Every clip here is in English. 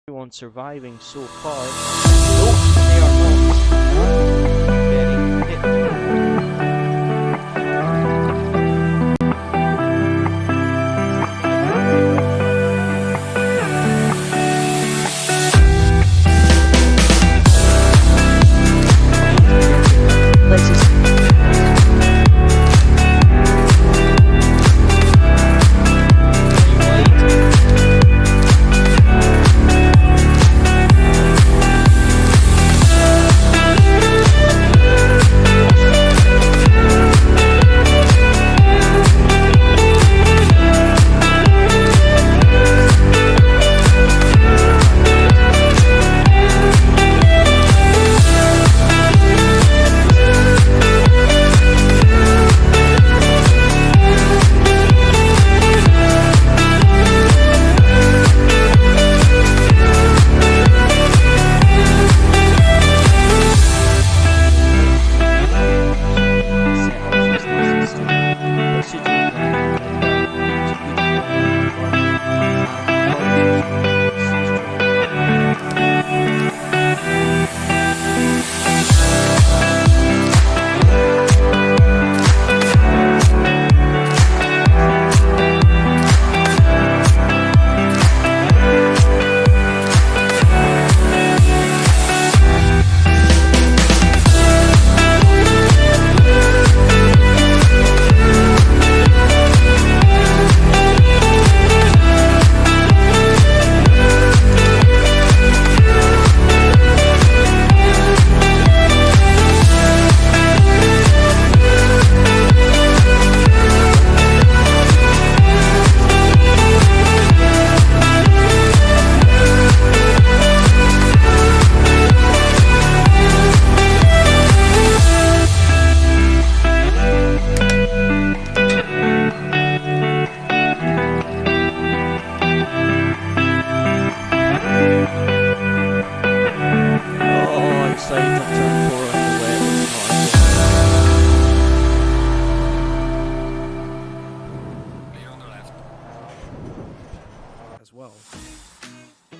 everyone surviving so far. Nope, they are not getting hit.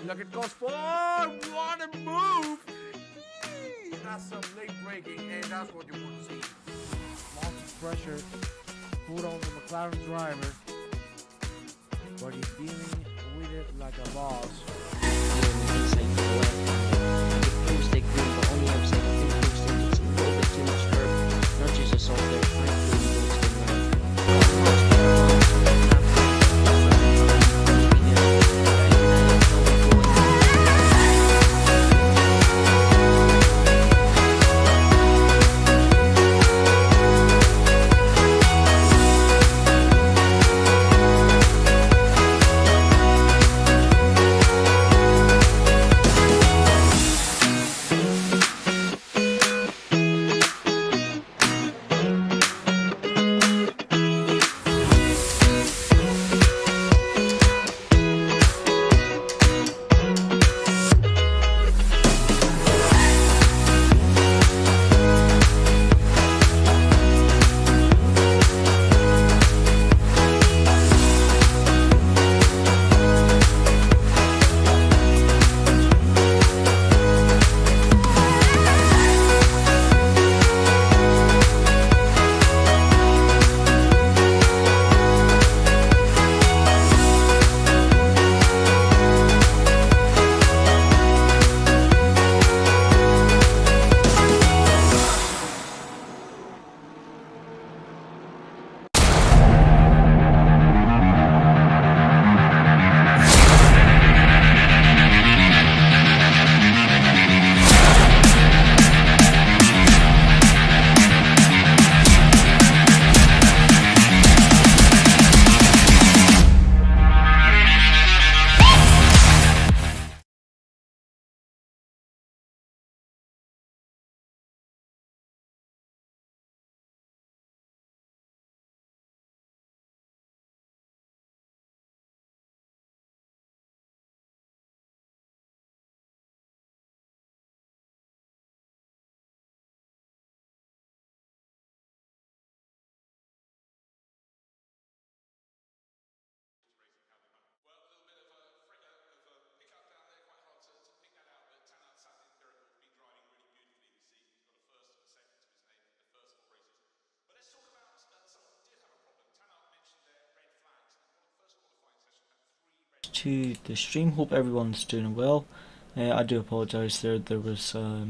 Look at goes forward. What a move! That's some late braking, and that's what you want to see. Lots of pressure put on the McLaren driver, but he's dealing with it like a boss. to the stream. Hope everyone's doing well. I do apologise there was I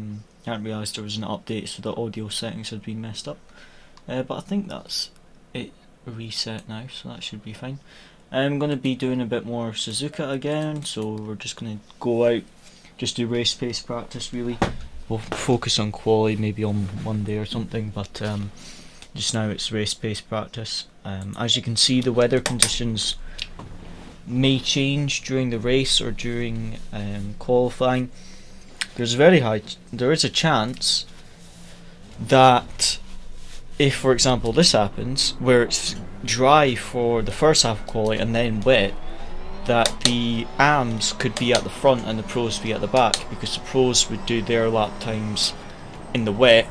hadn't realised there was an update, so the audio settings had been messed up, but I think that's it reset now, so that should be fine. I'm going to be doing a bit more SUZUKA again, so we're just going to go out, just do race pace practice really. We'll focus on quali maybe on Monday or something, but just now it's race pace practice. As you can see, the weather conditions may change during the race or during qualifying. There is a chance that if, for example, this happens, where it's dry for the first half of quali and then wet, that the AMs could be at the front and the pros be at the back, because the pros would do their lap times in the wet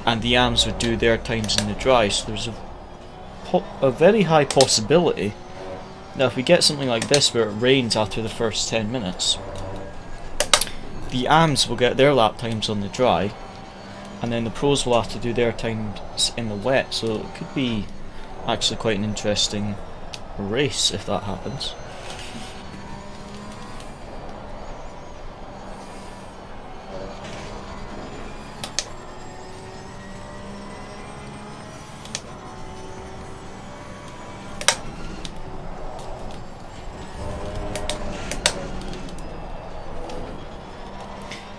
and the AMs would do their times in the dry. So there's a very high possibility that if we get something like this where it rains after the first 10 minutes, the AMs will get their lap times on the dry and then the pros will have to do their times in the wet. So it could be actually quite an interesting race if that happens.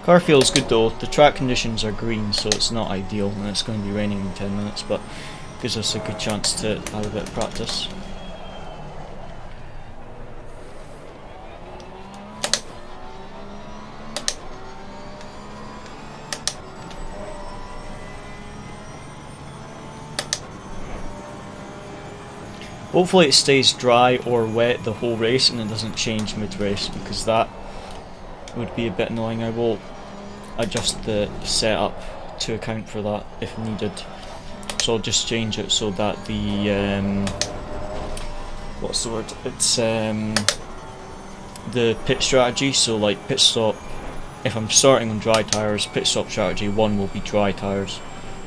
Car feels good though. The track conditions are green, so it's not ideal, and it's going to be raining in 10 minutes, but gives us a good chance to have a bit of practice. Hopefully it stays dry or wet the whole race and it doesn't change mid-race, because that would be a bit annoying. I will adjust the setup to account for that if needed, so I'll just change it so that the what's the word, it's the pit strategy, so like pit stop, if I'm starting on dry tyres, pit stop strategy 1 will be dry tyres,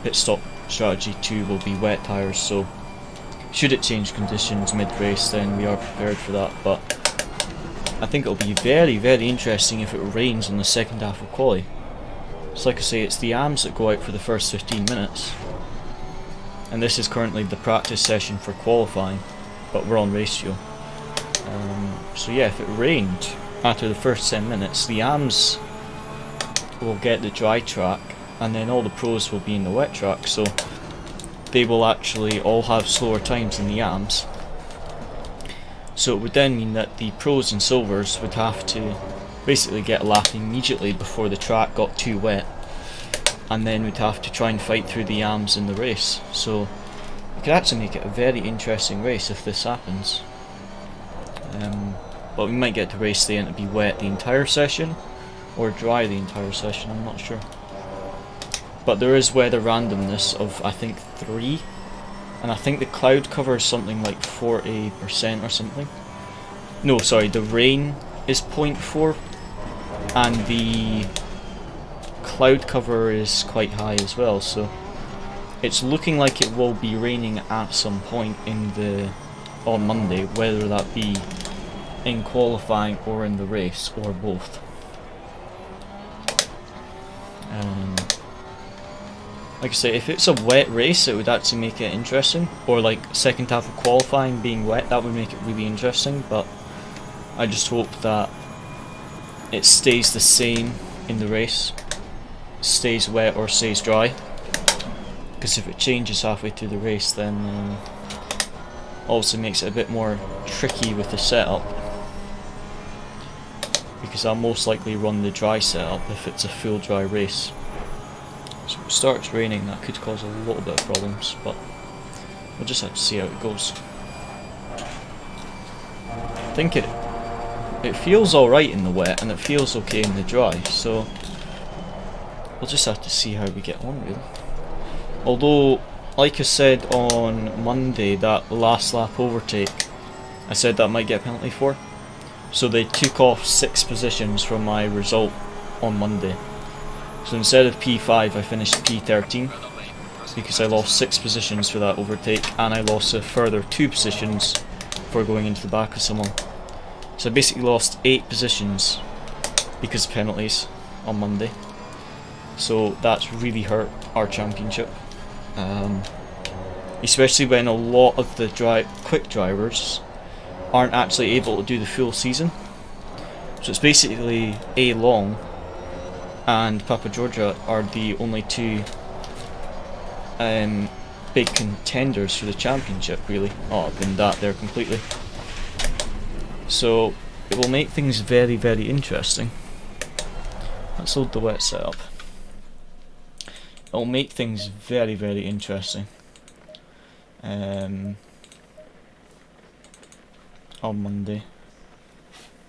pit stop strategy 2 will be wet tyres. So should it change conditions mid-race, then we are prepared for that. But I think it'll be very, very interesting if it rains in the second half of quali. So like I say, it's the AMs that go out for the first 15 minutes. And this is currently the practice session for qualifying, but we're on ratio. So yeah, if it rained after the first 10 minutes, the AMs will get the dry track, and then all the pros will be in the wet track, so they will actually all have slower times than the AMs. So it would then mean that the pros and silvers would have to basically get a lap immediately before the track got too wet, and then we'd have to try and fight through the AMs in the race. So it could actually make it a very interesting race if this happens. But we might get to race day and it'd be wet the entire session or dry the entire session, I'm not sure. But there is weather randomness of I think 3, and I think the cloud cover is something like 40% or something. No, sorry, the rain is 0.4 and the cloud cover is quite high as well, so it's looking like it will be raining at some point on Monday, whether that be in qualifying or in the race or both. Like I say, if it's a wet race it would actually make it interesting, or like second half of qualifying being wet, that would make it really interesting, but I just hope that it stays the same in the race, stays wet or stays dry, because if it changes halfway through the race then also makes it a bit more tricky with the setup, because I'll most likely run the dry setup if it's a full dry race. So if it starts raining, that could cause a little bit of problems, but we'll just have to see how it goes. I think it feels alright in the wet and it feels okay in the dry, so we'll just have to see how we get on really. Although, like I said on Monday, that last lap overtake, I said that I might get a penalty for. So they took off 6 positions from my result on Monday. So instead of P5 I finished P13 because I lost 6 positions for that overtake, and I lost a further 2 positions for going into the back of someone. So I basically lost 8 positions because of penalties on Monday. So that's really hurt our championship. Especially when a lot of the quick drivers aren't actually able to do the full season. So it's basically A Long and Papa Georgia are the only 2 big contenders for the championship, really. Oh, I've been that there completely. So it will make things very, very interesting. Let's load the wet setup. It will make things very, very interesting. On Monday,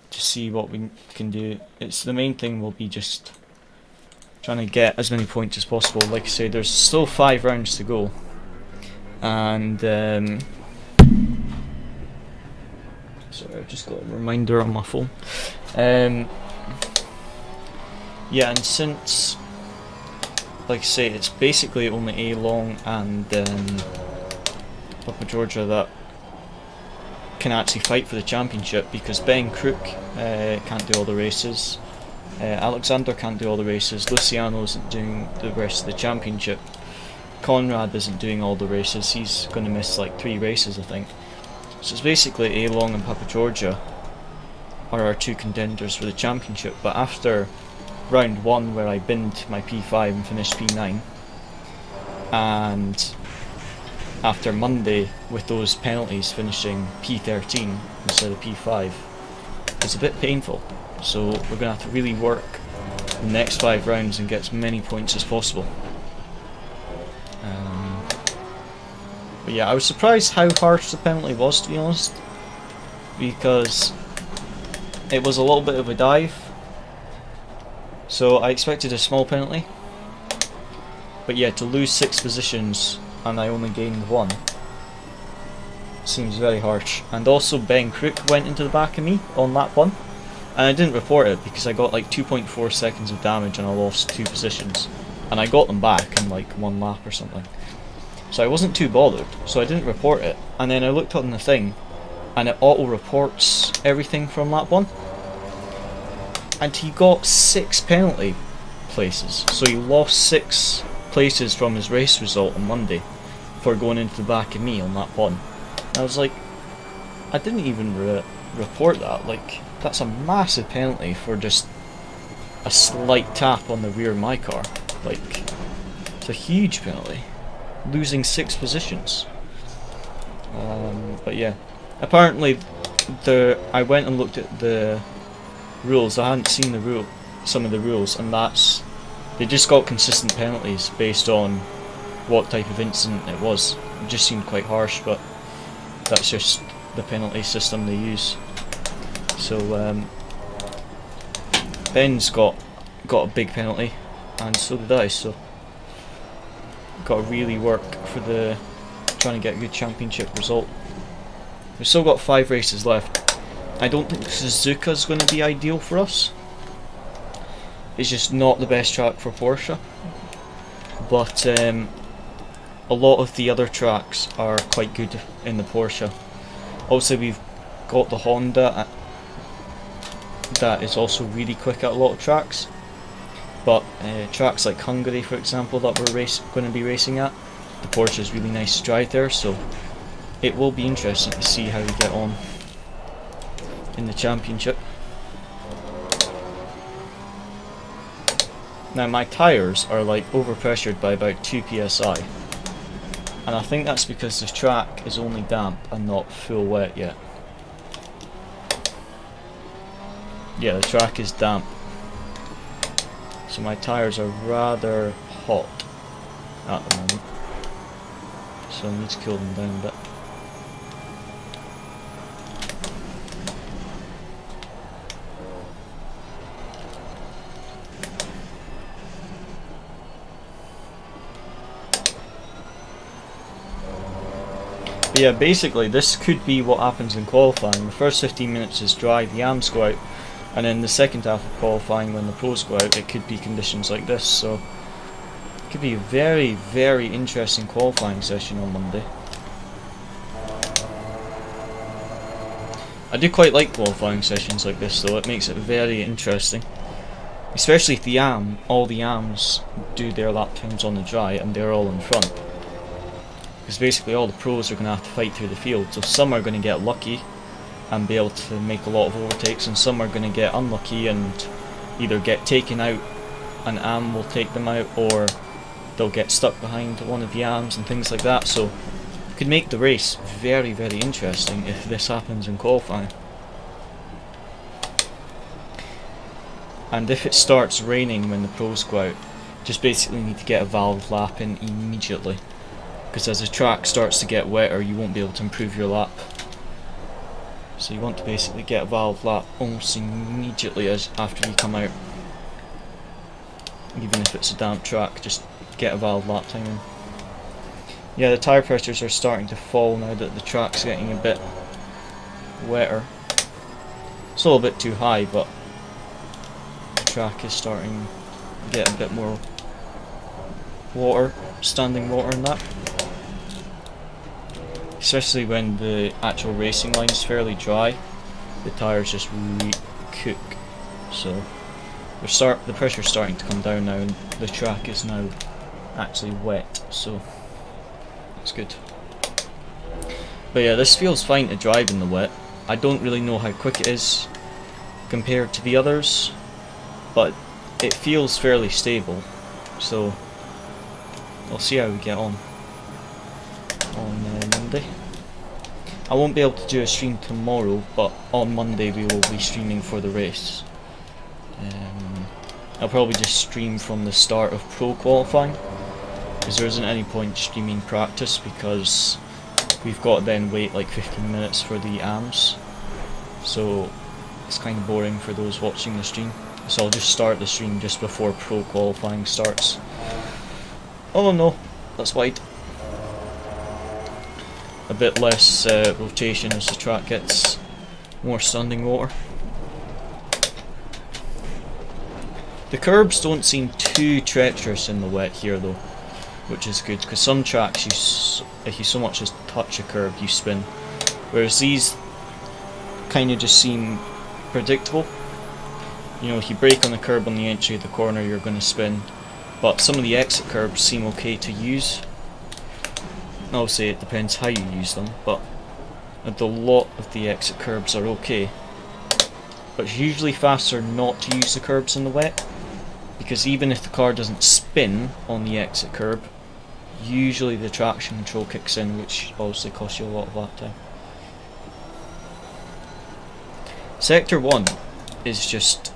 to see what we can do. It's the main thing will be just trying to get as many points as possible. Like I say, there's still 5 rounds to go, and sorry, I've just got a reminder on my phone. Yeah, and since, like I say, it's basically only A Long and Papa Georgia that can actually fight for the championship, because Ben Crook can't do all the races, Alexander can't do all the races, Luciano isn't doing the rest of the championship, Conrad isn't doing all the races, he's going to miss like 3 races I think. So it's basically A Long and Papa Georgia are our 2 contenders for the championship. But after round 1, where I binned my P5 and finished P9, and after Monday with those penalties finishing P13 instead of P5, it's a bit painful. So we're going to have to really work the next 5 rounds and get as many points as possible. But yeah, I was surprised how harsh the penalty was, to be honest, because it was a little bit of a dive. So I expected a small penalty, but yeah, to lose 6 positions and I only gained 1 seems very harsh. And also Ben Crook went into the back of me on lap 1, and I didn't report it because I got like 2.4 seconds of damage and I lost 2 positions, and I got them back in like 1 lap or something. So I wasn't too bothered, so I didn't report it. And then I looked on the thing and it auto reports everything from lap 1, and he got 6 penalty places, so he lost 6 places from his race result on Monday for going into the back of me on lap 1. And I was like, I didn't even report that. Like, that's a massive penalty for just a slight tap on the rear of my car. Like, it's a huge penalty, losing 6 positions. But yeah, apparently I went and looked at the rules. I hadn't seen some of the rules, and they just got consistent penalties based on what type of incident it was. It just seemed quite harsh, but that's just the penalty system they use. So Ben's got a big penalty, and so did I. So got to really work for trying to get a good championship result. We've still got 5 races left. I don't think SUZUKA is going to be ideal for us. It's just not the best track for Porsche, but a lot of the other tracks are quite good in the Porsche. Also, we've got the Honda that is also really quick at a lot of tracks, but tracks like Hungary, for example, that we're going to be racing at, the Porsche is really nice to drive there, so it will be interesting to see how we get on in the championship. Now my tyres are like overpressured by about 2 psi, and I think that's because the track is only damp and not full wet yet. Yeah, the track is damp, so my tyres are rather hot at the moment, so I need to cool them down a bit. But yeah, basically this could be what happens in qualifying. The first 15 minutes is dry, the AMs go out, and then the second half of qualifying, when the pros go out, it could be conditions like this. So it could be a very, very interesting qualifying session on Monday. I do quite like qualifying sessions like this though, it makes it very interesting. Especially if all the AMs do their lap times on the dry and they're all in front. Because basically all the pros are going to have to fight through the field, so some are going to get lucky and be able to make a lot of overtakes, and some are going to get unlucky and either get taken out, an AM will take them out, or they'll get stuck behind one of the AMs and things like that. So it could make the race very, very interesting if this happens in qualifying. And if it starts raining when the pros go out, just basically need to get a valve lap in immediately, because as the track starts to get wetter you won't be able to improve your lap. So you want to basically get a valve lap almost immediately after you come out. Even if it's a damp track, just get a valve lap time in. Yeah, the tyre pressures are starting to fall now that the track's getting a bit wetter. It's a little bit too high, but the track is starting to get a bit more water, standing water in that. Especially when the actual racing line is fairly dry, the tyres just really cook. So the pressure's starting to come down now, and the track is now actually wet, so that's good. But yeah, this feels fine to drive in the wet. I don't really know how quick it is compared to the others, but it feels fairly stable, so I'll see how we get on Monday. I won't be able to do a stream tomorrow, but on Monday we will be streaming for the race. I'll probably just stream from the start of pro qualifying, because there isn't any point streaming practice, because we've got to then wait like 15 minutes for the AMs, so it's kind of boring for those watching the stream. So I'll just start the stream just before pro qualifying starts. Oh no, that's wide. A bit less rotation as the track gets more standing water. The curbs don't seem too treacherous in the wet here though, which is good, because some tracks if you so much as touch a curb you spin, whereas these kind of just seem predictable. You know, if you brake on the curb on the entry of the corner you're going to spin, but some of the exit curbs seem okay to use. Obviously it depends how you use them, but a lot of the exit curbs are okay. But it's usually faster not to use the curbs in the wet, because even if the car doesn't spin on the exit curb, usually the traction control kicks in, which obviously costs you a lot of lap time. Sector 1 is just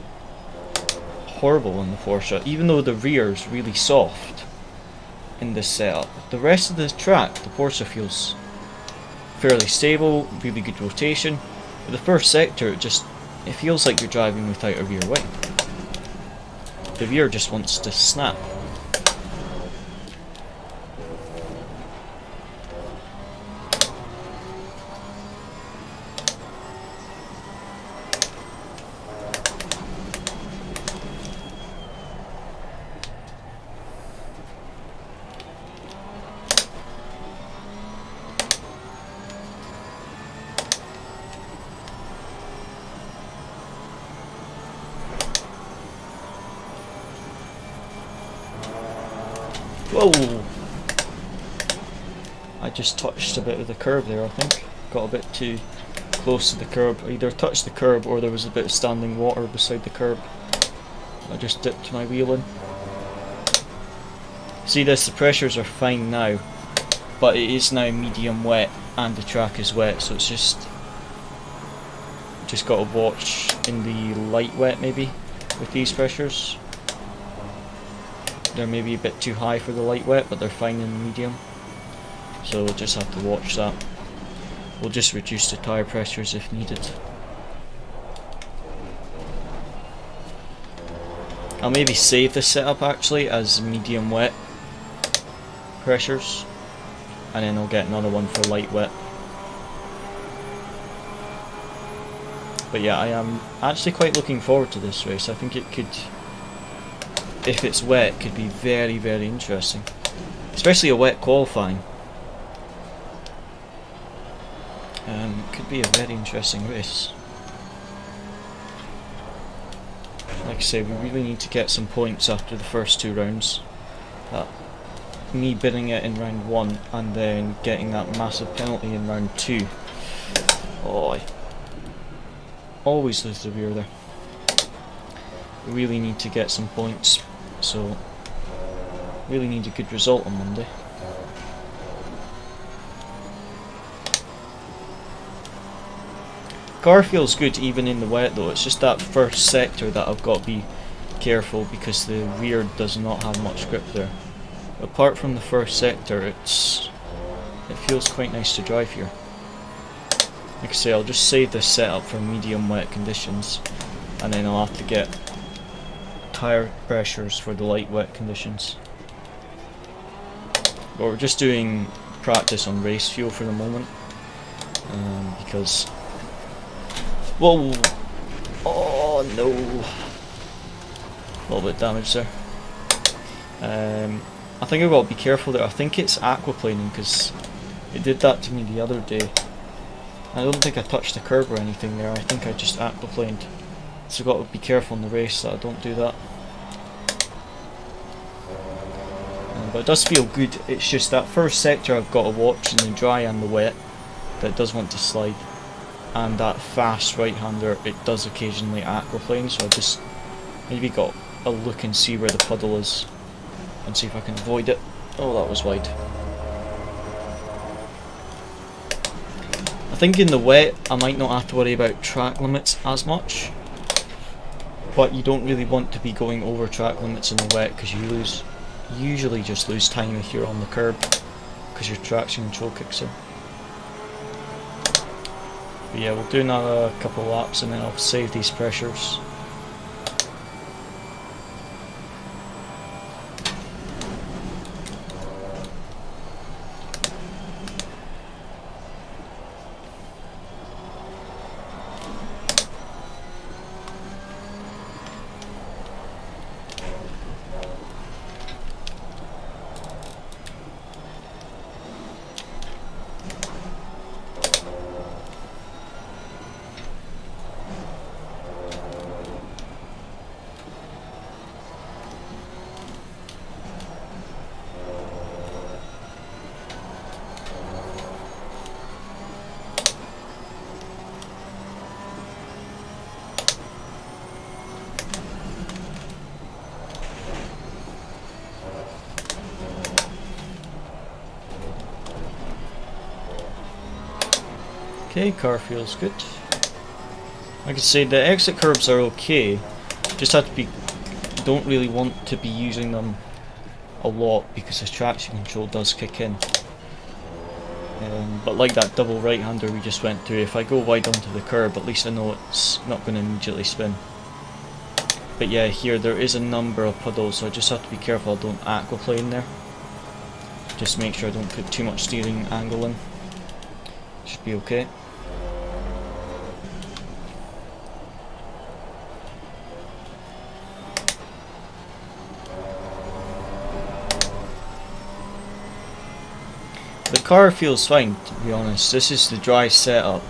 horrible in the Corsa, even though the rear is really soft in this setup. The rest of the track, the Corsa feels fairly stable, really good rotation. But the first sector, it feels like you're driving without a rear wing. The rear just wants to snap. Whoa! I just touched a bit of the curb there, I think. Got a bit too close to the curb. I either touched the curb or there was a bit of standing water beside the curb. I just dipped my wheel in. See this, the pressures are fine now, but it is now medium wet and the track is wet, so it's just got to watch in the light wet maybe with these pressures. They're maybe a bit too high for the light wet, but they're fine in the medium. So we'll just have to watch that. We'll just reduce the tyre pressures if needed. I'll maybe save the setup actually as medium wet pressures, and then I'll get another one for light wet. But yeah, I am actually quite looking forward to this race. I think it could, if it's wet, could be very, very interesting. Especially a wet qualifying. could be a very interesting race. Like I say, we really need to get some points after the first 2 rounds. Me bidding it in round 1 and then getting that massive penalty in round 2. Oh, I always lose the rear there. We really need to get some points, so really need a good result on Monday. Car feels good even in the wet though, it's just that first sector that I've got to be careful because the rear does not have much grip there. Apart from the first sector, it feels quite nice to drive here. Like I say, I'll just save this setup for medium wet conditions, and then I'll have to get tyre pressures for the light wet conditions. But we're just doing practice on race fuel for the moment, because... Whoa! Oh no! A little bit of damage there. I think I've got to be careful there. I think it's aquaplaning because it did that to me the other day. I don't think I touched the curb or anything there. I think I just aquaplaned. So I've got to be careful in the race that I don't do that. But it does feel good. It's just that first sector I've got to watch in the dry and the wet that does want to slide. And that fast right-hander, it does occasionally aquaplane, so I just maybe got a look and see where the puddle is and see if I can avoid it. Oh, that was wide. I think in the wet I might not have to worry about track limits as much, but you don't really want to be going over track limits in the wet because you usually just lose time if you're on the curb because your traction control kicks in. But yeah, we'll do another couple of laps and then I'll save these pressures. Okay, car feels good. Like I say, the exit curbs are okay. Just have to be, don't really want to be using them a lot because the traction control does kick in. But like that double right-hander we just went through, if I go wide onto the curb, at least I know it's not going to immediately spin. But yeah, here there is a number of puddles, so I just have to be careful I don't aquaplane there. Just make sure I don't put too much steering angle in. Should be okay. The car feels fine, to be honest. This is the dry setup,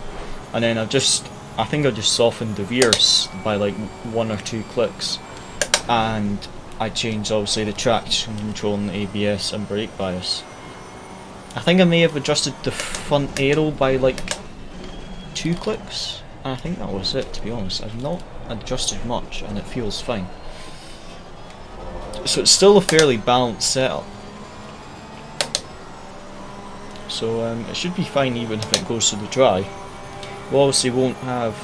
and then I think I just softened the rears by like 1 or 2 clicks, and I changed obviously the traction control and the ABS and brake bias. I think I may have adjusted the front aero by like 2 clicks, and I think that was it, to be honest. I've not adjusted much and it feels fine. So it's still a fairly balanced setup. So it should be fine even if it goes to the dry. We obviously won't have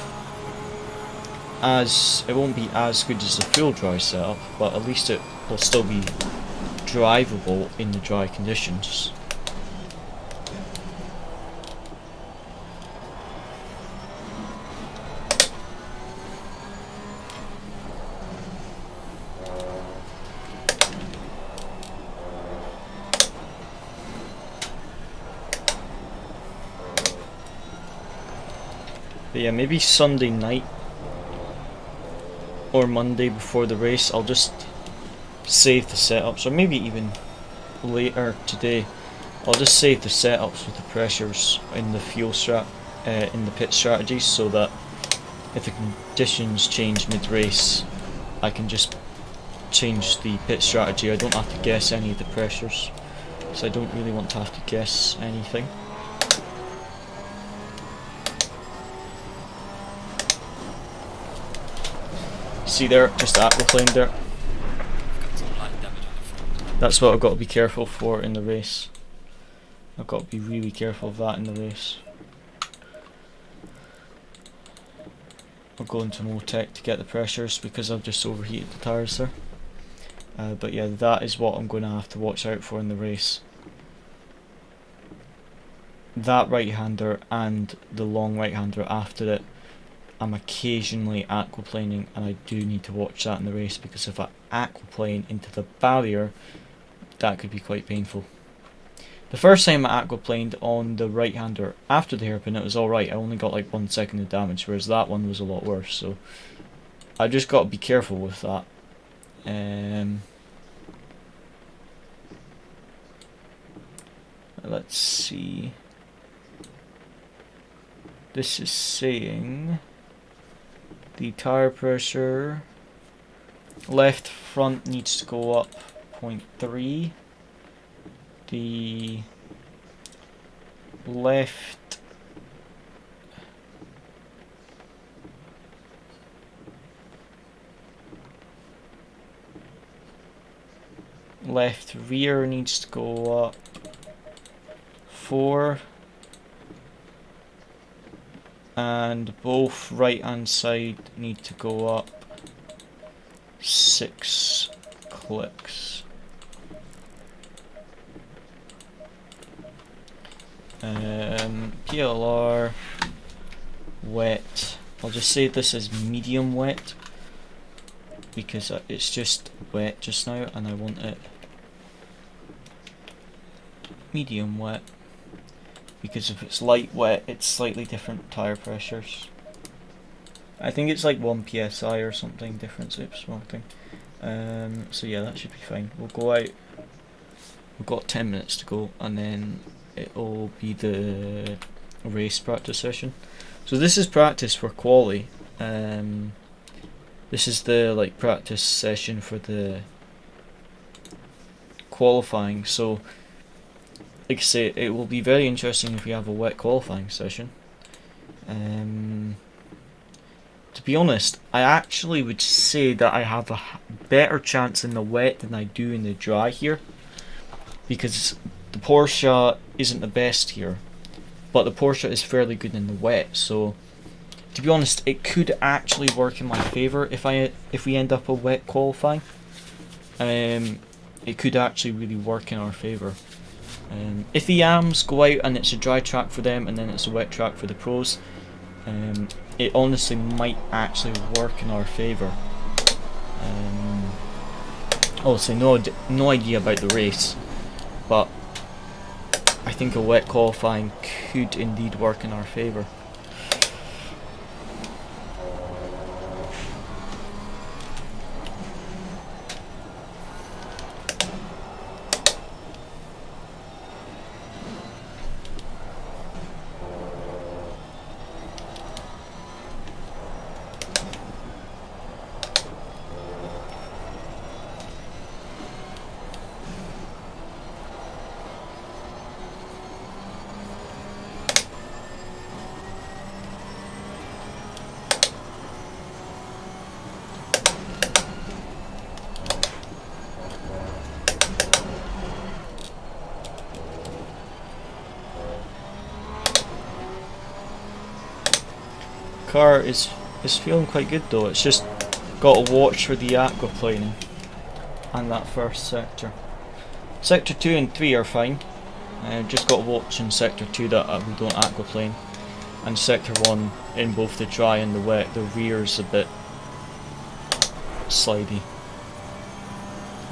it won't be as good as the full dry setup, but at least it will still be drivable in the dry conditions. But yeah, maybe Sunday night or Monday before the race I'll just save the setups, or maybe even later today I'll just save the setups with the pressures in the fuel strap in the pit strategy, so that if the conditions change mid-race, I can just change the pit strategy. I don't have to guess any of the pressures, so I don't really want to have to guess anything. See there, just aquaplaned there. That's what I've got to be careful for in the race. I've got to be really careful of that in the race. I'll go into Motec to get the pressures because I've just overheated the tyres there. But yeah, that is what I'm going to have to watch out for in the race. That right-hander and the long right-hander after it, I'm occasionally aquaplaning, and I do need to watch that in the race, because if I aquaplane into the barrier, that could be quite painful. The first time I aquaplaned on the right-hander after the hairpin, it was alright. I only got like 1 second of damage, whereas that one was a lot worse. So I just got to be careful with that. Let's see. This is saying the tire pressure left front needs to go up 0.3. The left rear needs to go up 4, and both right hand side need to go up 6 clicks. PLR wet. I'll just say this is medium wet because it's just wet just now, and I want it medium wet, because if it's light wet, it's slightly different tire pressures. I think it's like 1 psi or something different, so yeah, that should be fine. We'll go out. We've got 10 minutes to go, and then it'll be the race practice session. So this is practice for quali. This is the practice session for the qualifying. So like I say, it will be very interesting if we have a wet qualifying session. To be honest, I actually would say that I have a better chance in the wet than I do in the dry here, because the Porsche isn't the best here, but the Porsche is fairly good in the wet. So to be honest, it could actually work in my favour if we end up a wet qualifying. It could actually really work in our favour. If the AMs go out and it's a dry track for them and then it's a wet track for the pros, it honestly might actually work in our favour. Obviously no idea about the race, but I think a wet qualifying could indeed work in our favour. Car is feeling quite good though. It's just got to watch for the aquaplaning and that first sector. Sector 2 and 3 are fine. Just got to watch in sector 2 that we don't aquaplane, and sector 1 in both the dry and the wet, the rear's a bit slidey.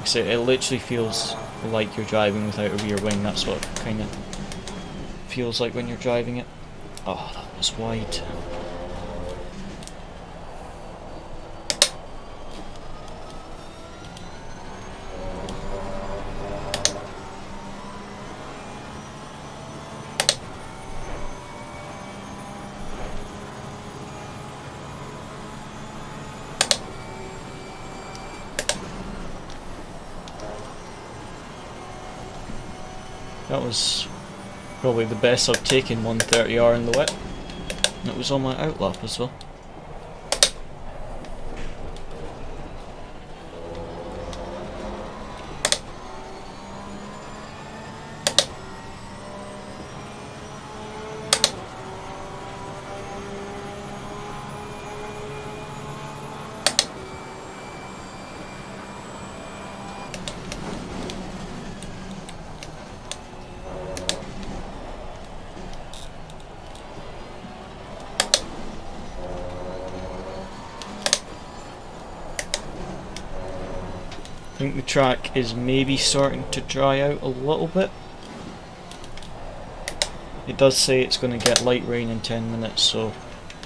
So it literally feels like you're driving without a rear wing. That's what it kind of feels like when you're driving it. Oh, that was wide. That was probably the best I've taken 130R in the wet. And it was on my outlap as well. I think the track is maybe starting to dry out a little bit. It does say it's going to get light rain in 10 minutes, so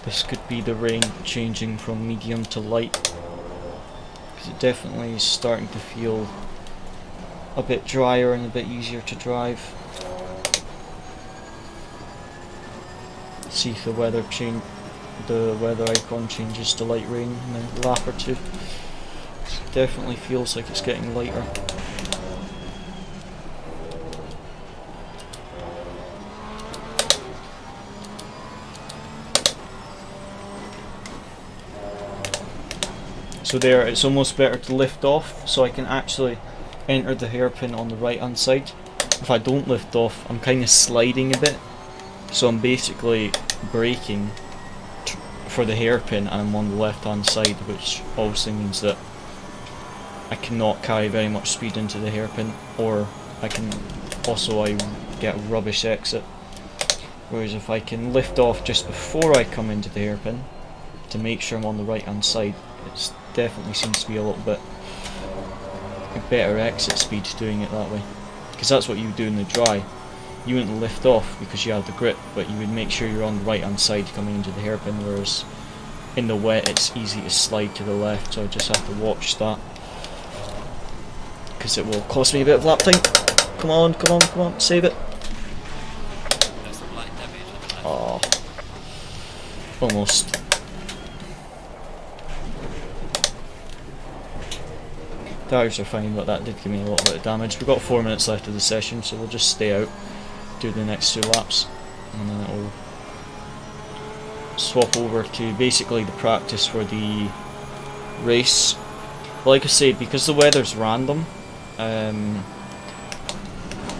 this could be the rain changing from medium to light. Because it definitely is starting to feel a bit drier and a bit easier to drive. See if the weather icon changes to light rain in a lap or two. Definitely feels like it's getting lighter. So there, it's almost better to lift off, so I can actually enter the hairpin on the right hand side. If I don't lift off, I'm kind of sliding a bit, so I'm basically braking for the hairpin and I'm on the left hand side, which obviously means that I cannot carry very much speed into the hairpin, or I get a rubbish exit. Whereas if I can lift off just before I come into the hairpin to make sure I'm on the right hand side, it definitely seems to be a little bit a better exit speed doing it that way. Because that's what you would do in the dry. You wouldn't lift off because you have the grip, but you would make sure you're on the right hand side coming into the hairpin, whereas in the wet it's easy to slide to the left, so I just have to watch that. Because it will cost me a bit of lap time. Come on, come on, come on, save it. Oh, almost. Tires are fine, but that did give me a little bit of damage. We've got 4 minutes left of the session, so we'll just stay out, do the next 2 laps, and then it'll swap over to basically the practice for the race. Like I say, because the weather's random,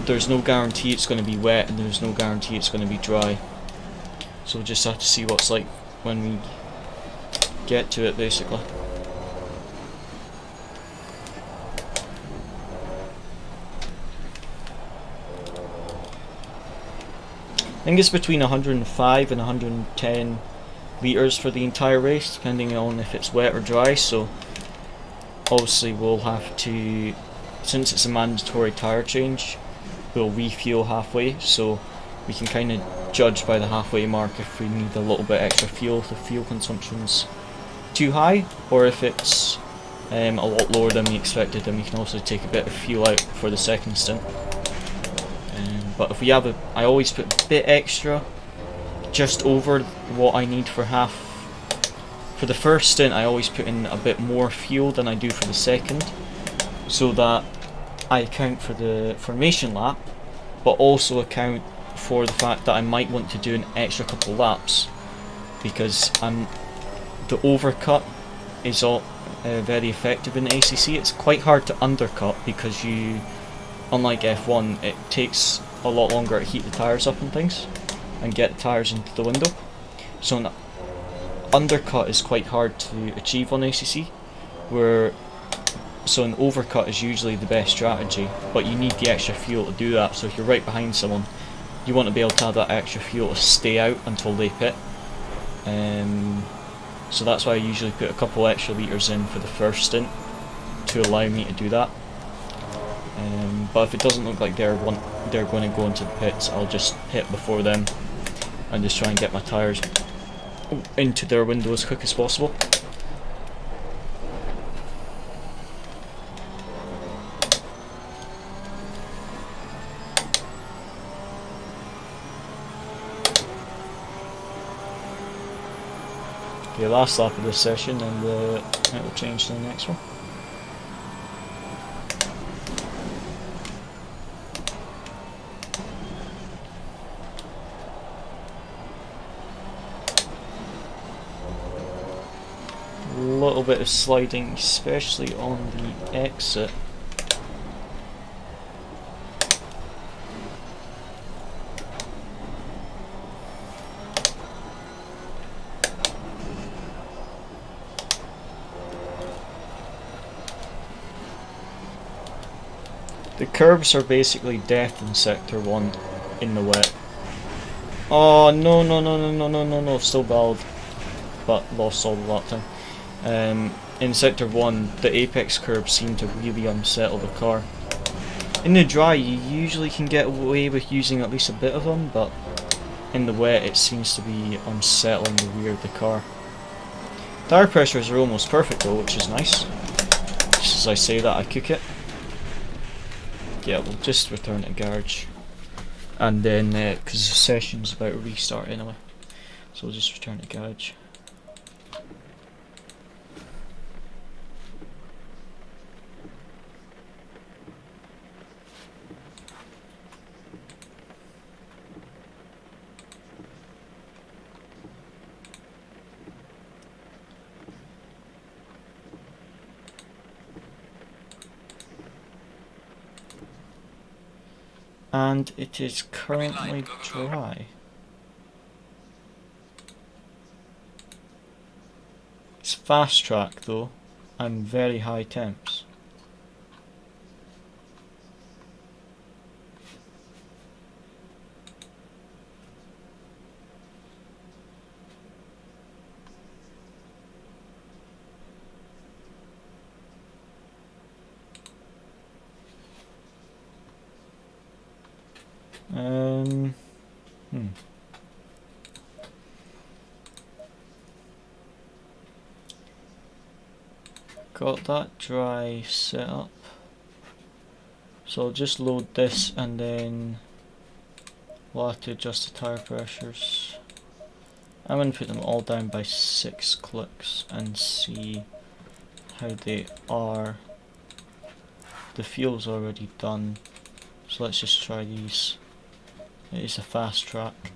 there's no guarantee it's going to be wet and there's no guarantee it's going to be dry. So we'll just have to see what it's like when we get to it, basically. I think it's between 105 and 110 litres for the entire race, depending on if it's wet or dry. So obviously we'll have to, since it's a mandatory tyre change, we'll refuel halfway, so we can kind of judge by the halfway mark if we need a little bit extra fuel, if the fuel consumption's too high, or if it's a lot lower than we expected, then we can also take a bit of fuel out for the second stint. But if we have I always put a bit extra, just over what I need for half. For the first stint I always put in a bit more fuel than I do for the second, so that I account for the formation lap, but also account for the fact that I might want to do an extra couple laps, because the overcut is all very effective in the ACC. It's quite hard to undercut because unlike F1, it takes a lot longer to heat the tyres up and things and get the tyres into the window. So an undercut is quite hard to achieve on ACC, so an overcut is usually the best strategy, but you need the extra fuel to do that. So if you're right behind someone, you want to be able to have that extra fuel to stay out until they pit. So that's why I usually put a couple extra litres in for the first stint to allow me to do that. But if it doesn't look like they're going to go into the pits, I'll just pit before them and just try and get my tyres into their window as quick as possible. Okay, last lap of this session, and it will change to the next one. bit of sliding, especially on the exit. The curbs are basically death in Sector 1 in the wet. Oh no no no no no no no no, still balled, but lost all the lap time. In Sector 1 the apex curbs seem to really unsettle the car. In the dry you usually can get away with using at least a bit of them, but in the wet it seems to be unsettling the rear of the car. Tire pressures are almost perfect though, which is nice. Just as I say that I cook it. Yeah, we'll just return to garage, and then because the session's about to restart anyway, so we'll just return to garage. And it is currently dry. It's fast track though, and very high temps. Got that dry set up, so I'll just load this and then we'll have to adjust the tire pressures. I'm going to put them all down by 6 clicks and see how they are. The fuel's already done, so let's just try these. It is a fast track,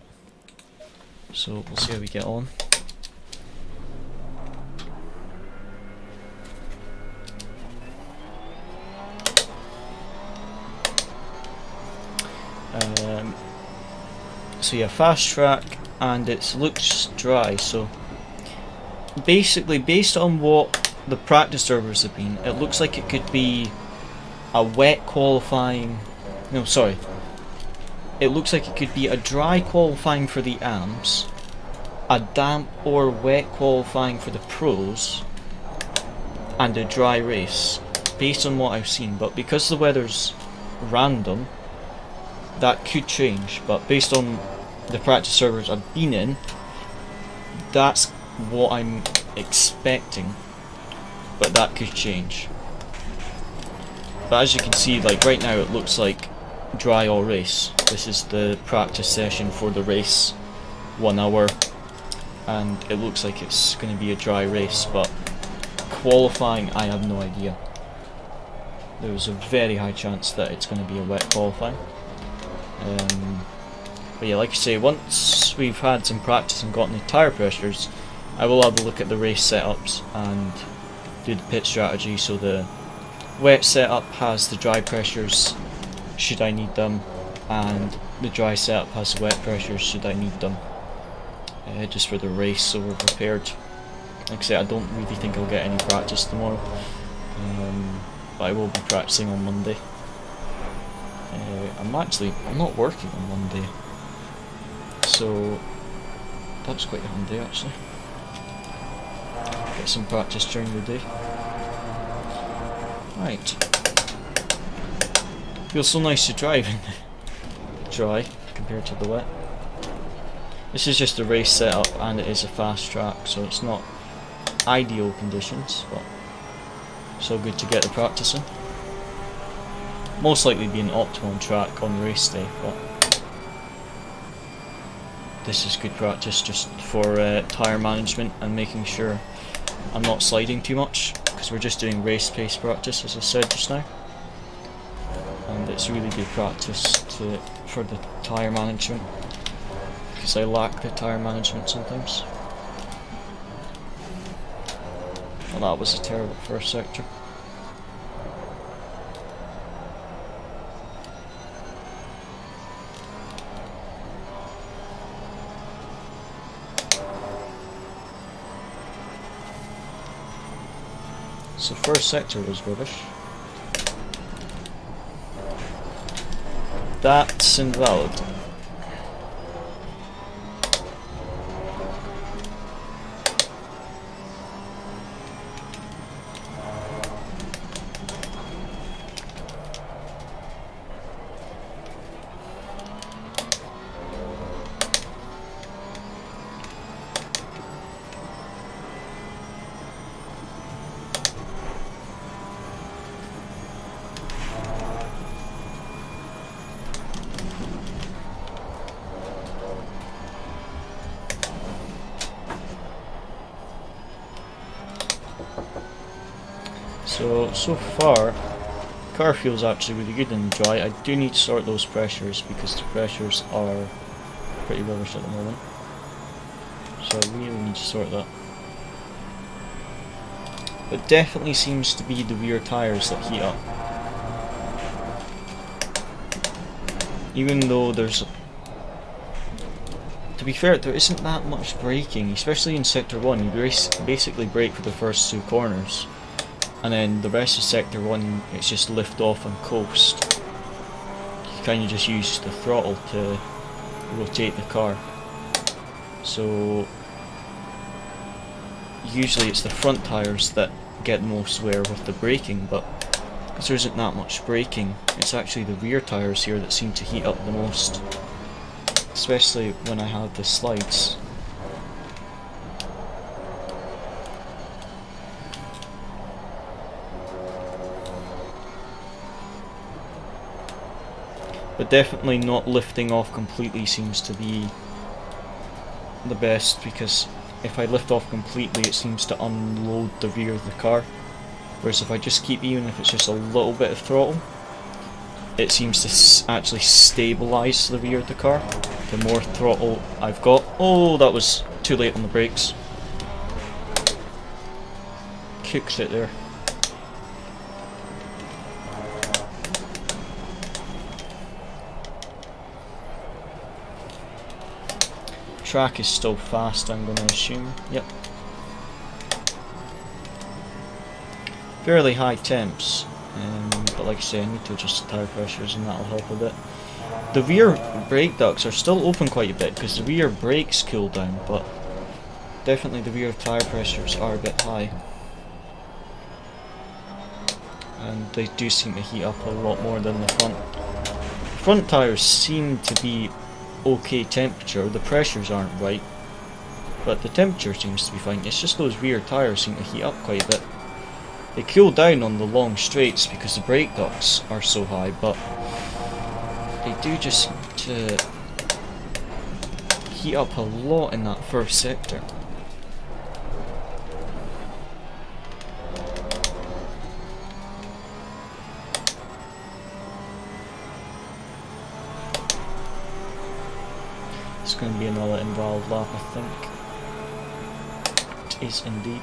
so we'll see how we get on. So yeah, fast track, and it looks dry, so basically based on what the practice servers have been, it looks like it could be a wet qualifying, no sorry, it looks like it could be a dry qualifying for the AMs, a damp or wet qualifying for the pros, and a dry race, based on what I've seen. But because the weather's random, that could change, but based on the practice servers I've been in, that's what I'm expecting, but that could change. But as you can see, like right now it looks like dry or race. This is the practice session for the race, 1 hour, and it looks like it's going to be a dry race, but qualifying I have no idea. There's a very high chance that it's going to be a wet qualifying. But yeah, like I say, once we've had some practice and gotten the tyre pressures, I will have a look at the race setups and do the pit strategy. So the wet setup has the dry pressures should I need them, and the dry setup has the wet pressures should I need them, just for the race, so we're prepared. Like I say, I don't really think I'll get any practice tomorrow, but I will be practicing on Monday. I'm not working on Monday, so that's quite handy actually. Get some practice during the day. Right. Feels so nice to drive in dry compared to the wet. This is just a race setup and it is a fast track, so it's not ideal conditions, but so good to get the practice in. Most likely be an optimum track on race day, but this is good practice just for tyre management and making sure I'm not sliding too much, because we're just doing race pace practice as I said just now, and it's really good practice for the tyre management, because I lack the tyre management sometimes. Well, that was a terrible first sector. So first sector was rubbish. That's invalid. So far, car feels actually really good and dry. I do need to sort those pressures because the pressures are pretty rubbish at the moment. So I really need to sort that. It definitely seems to be the rear tyres that heat up. Even though there's... To be fair, there isn't that much braking, especially in Sector 1. You basically brake for the first 2 corners. And then the rest of Sector 1, it's just lift off and coast. You kind of just use the throttle to rotate the car. So usually it's the front tyres that get the most wear with the braking, but because there isn't that much braking, it's actually the rear tyres here that seem to heat up the most. Especially when I have the slides. But definitely not lifting off completely seems to be the best, because if I lift off completely it seems to unload the rear of the car, whereas if I just keep, even if it's just a little bit of throttle, it seems to actually stabilise the rear of the car. The more throttle I've got... Oh, that was too late on the brakes. Kicked it there. Track is still fast, I'm going to assume. Yep. Fairly high temps, but like I say, I need to adjust the tyre pressures and that'll help a bit. The rear brake ducts are still open quite a bit because the rear brakes cool down, but definitely the rear tyre pressures are a bit high. And they do seem to heat up a lot more than the front. Front tyres seem to be okay temperature, the pressures aren't right, but the temperature seems to be fine. It's just those rear tyres seem to heat up quite a bit. They cool down on the long straights because the brake ducts are so high, but they do just seem to heat up a lot in that first sector. It's going to be another invalid lap, I think. It is indeed.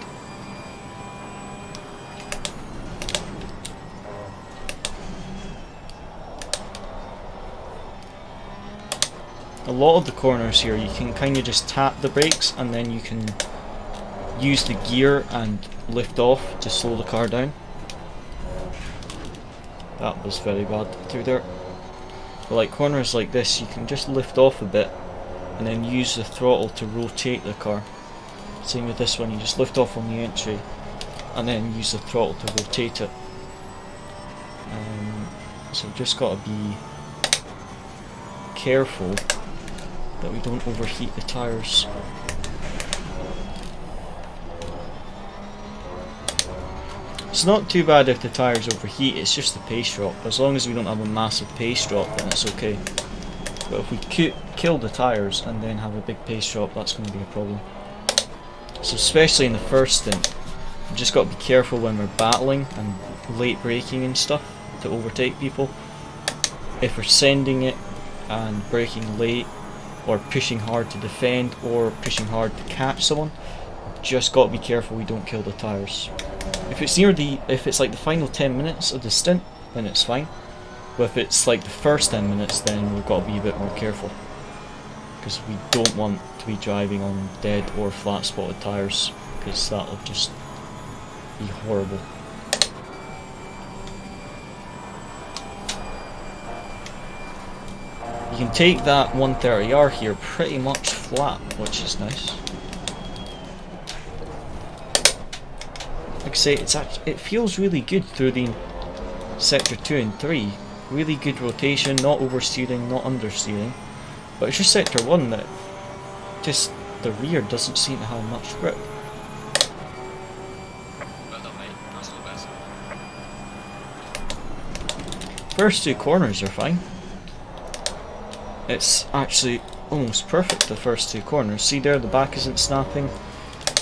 A lot of the corners here you can kind of just tap the brakes and then you can use the gear and lift off to slow the car down. That was very bad through there. But like corners like this, you can just lift off a bit and then use the throttle to rotate the car. Same with this one, you just lift off on the entry and then use the throttle to rotate it. So we've just got to be careful that we don't overheat the tyres. It's not too bad if the tyres overheat, it's just the pace drop. As long as we don't have a massive pace drop, then it's okay. But if we kill the tyres and then have a big pace drop, that's going to be a problem. So especially in the first stint, we've just got to be careful when we're battling and late braking and stuff to overtake people. If we're sending it and braking late, or pushing hard to defend, or pushing hard to catch someone, just got to be careful we don't kill the tyres. If it's like the final 10 minutes of the stint, then it's fine. But if it's like the first 10 minutes, then we've got to be a bit more careful, because we don't want to be driving on dead or flat spotted tyres, because that'll just be horrible. You can take that 130R here pretty much flat, which is nice. Like I say, it feels really good through the sector 2 and 3. Really good rotation, not oversteering, not understeering. But it's just sector 1 that just the rear doesn't seem to have much grip. First 2 corners are fine. It's actually almost perfect, the first 2 corners. See there, the back isn't snapping.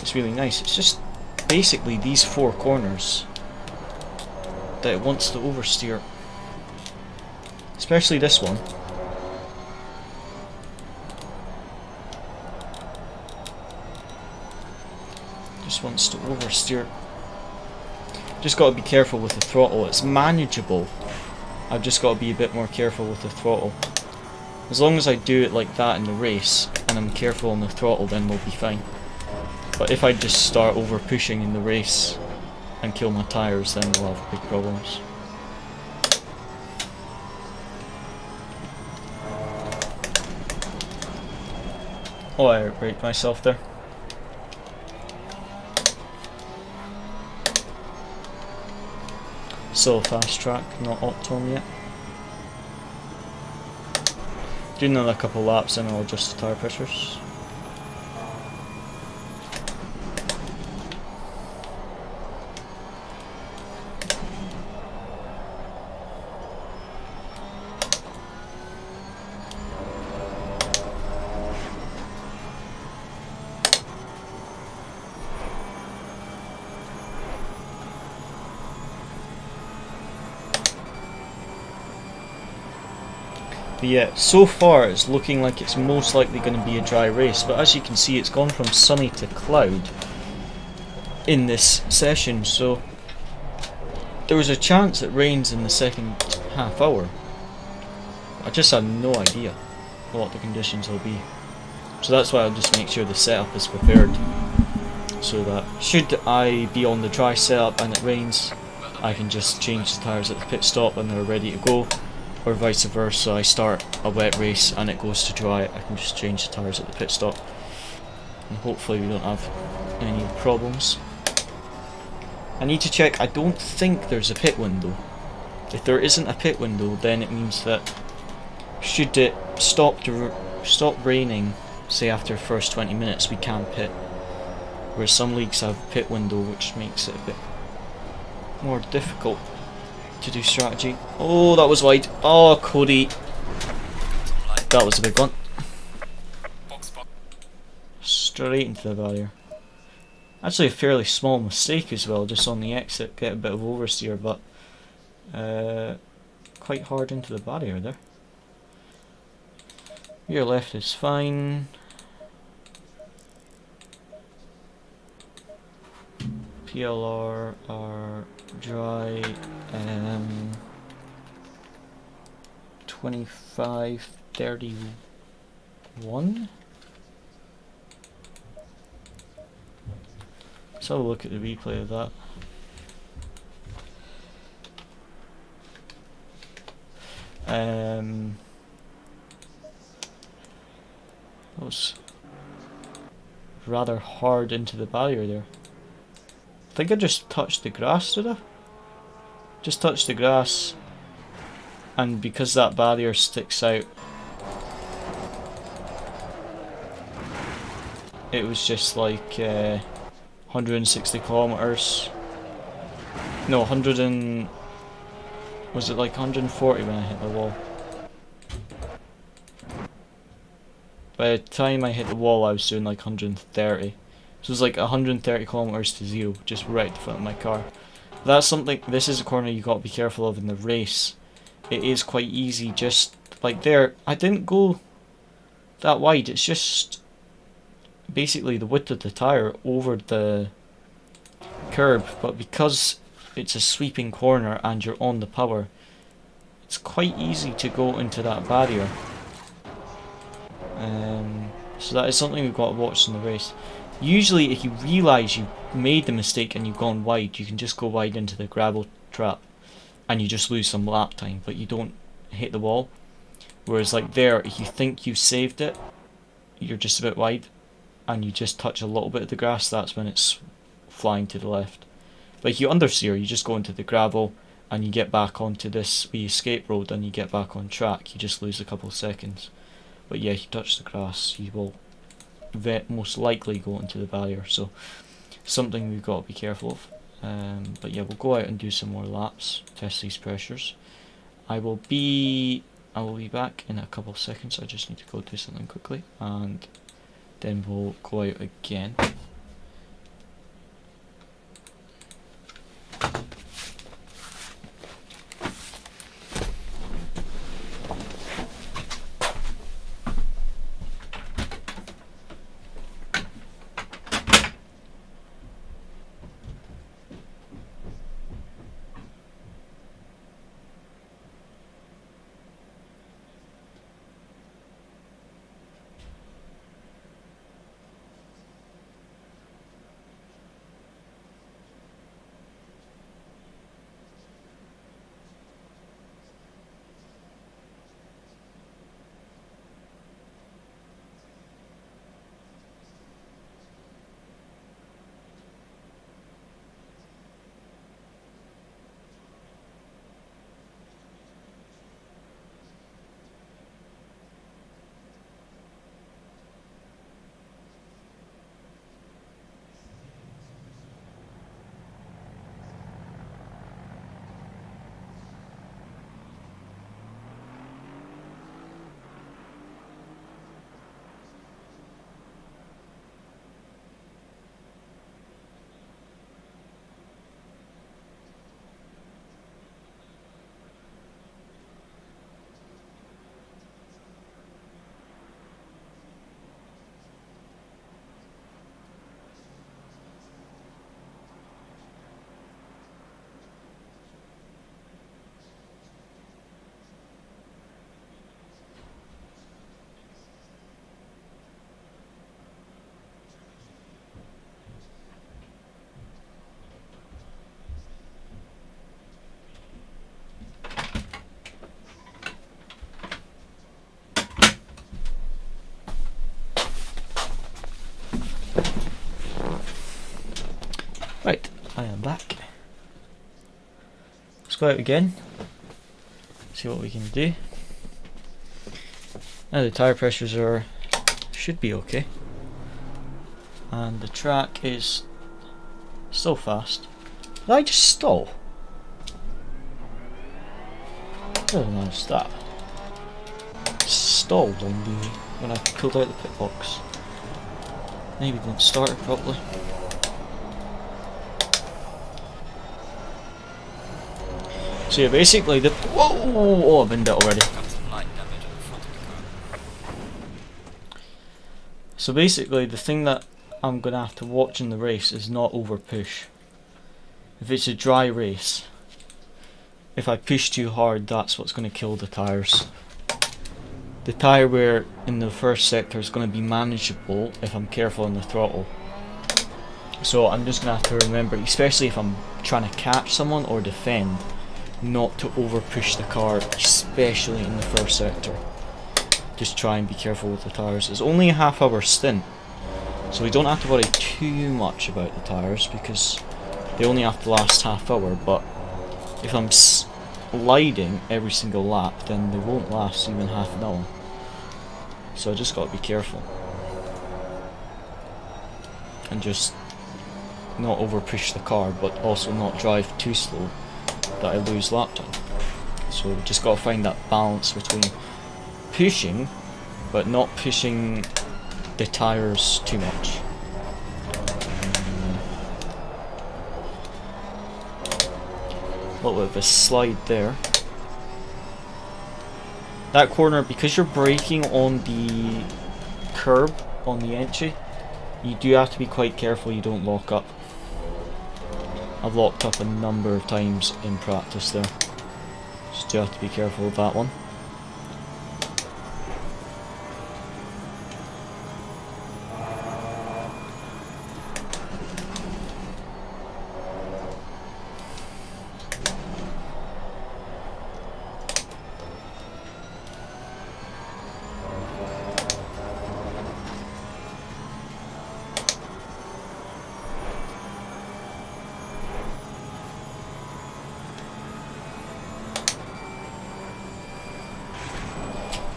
It's really nice. It's just basically these 4 corners that it wants to oversteer. Especially this one. Just wants to oversteer. Just got to be careful with the throttle. It's manageable. I've just got to be a bit more careful with the throttle. As long as I do it like that in the race, and I'm careful on the throttle, then we'll be fine. But if I just start over pushing in the race and kill my tyres, then we'll have big problems. Oh, I outrated myself there. Still fast track, not optimum yet. Do another couple laps and I'll adjust the tyre pressures. But yeah, so far it's looking like it's most likely going to be a dry race, but as you can see it's gone from sunny to cloud in this session, so there was a chance it rains in the second half hour. I just have no idea what the conditions will be, so that's why I'll just make sure the setup is prepared, so that should I be on the dry setup and it rains, I can just change the tyres at the pit stop and they're ready to go. Or vice versa, I start a wet race and it goes to dry, I can just change the tyres at the pit stop. And hopefully we don't have any problems. I need to check, I don't think there's a pit window. If there isn't a pit window, then it means that should it stop raining, say after the first 20 minutes, we can pit. Whereas some leagues have a pit window, which makes it a bit more difficult to do strategy. Oh, that was wide. Oh, Cody. That was a big one. Straight into the barrier. Actually a fairly small mistake as well, just on the exit, get a bit of oversteer, but quite hard into the barrier there. Your left is fine. PLR are dry. 25:31. Let's have a look at the replay of that. That was rather hard into the barrier there. I think I just touched the grass, did I? Just touched the grass, and because that barrier sticks out, it was just like 160 kilometers. No, was it like 140 when I hit the wall? By the time I hit the wall I was doing like 130. So it was like 130 kilometers to 0, just right in front of my car. That's something, this is a corner you got to be careful of in the race. It is quite easy, just like there, I didn't go that wide, it's just basically the width of the tyre over the curb, but because it's a sweeping corner and you're on the power, it's quite easy to go into that barrier. So that is something we've got to watch in the race. Usually if you realise you made the mistake and you've gone wide, you can just go wide into the gravel trap and you just lose some lap time, but you don't hit the wall. Whereas like there, if you think you saved it, you're just a bit wide and you just touch a little bit of the grass, that's when it's flying to the left. But if you understeer, you just go into the gravel and you get back onto this wee escape road and you get back on track. You just lose a couple of seconds. But yeah, if you touch the grass, you will most likely go into the barrier, so something we've got to be careful of. But yeah, we'll go out and do some more laps, test these pressures. I will be back in a couple of seconds. I just need to go do something quickly and then we'll go out again. Right, I am back. Let's go out again, see what we can do. Now the tyre pressures should be okay, and the track is still fast. Did I just stall? I don't know, it's that. Stalled on the when I pulled out the pit box. Maybe didn't start it properly. So yeah, basically the whoa, I've been dead already. So basically the thing that I'm gonna have to watch in the race is not over push. If it's a dry race, if I push too hard, that's what's gonna kill the tyres. The tyre wear in the first sector is gonna be manageable if I'm careful on the throttle. So I'm just gonna have to remember, especially if I'm trying to catch someone or defend, not to over push the car, especially in the first sector. Just try and be careful with the tyres. It's only a half-hour stint, so we don't have to worry too much about the tyres because they only have to last half-hour. But if I'm sliding every single lap, then they won't last even half an hour. So I just got to be careful and just not over push the car, but also not drive too slow that I lose lap time. So we just got to find that balance between pushing but not pushing the tyres too much. A little bit of a slide there. That corner, because you're braking on the curb on the entry, you do have to be quite careful you don't lock up. I've locked up a number of times in practice there, just do have to be careful with that one.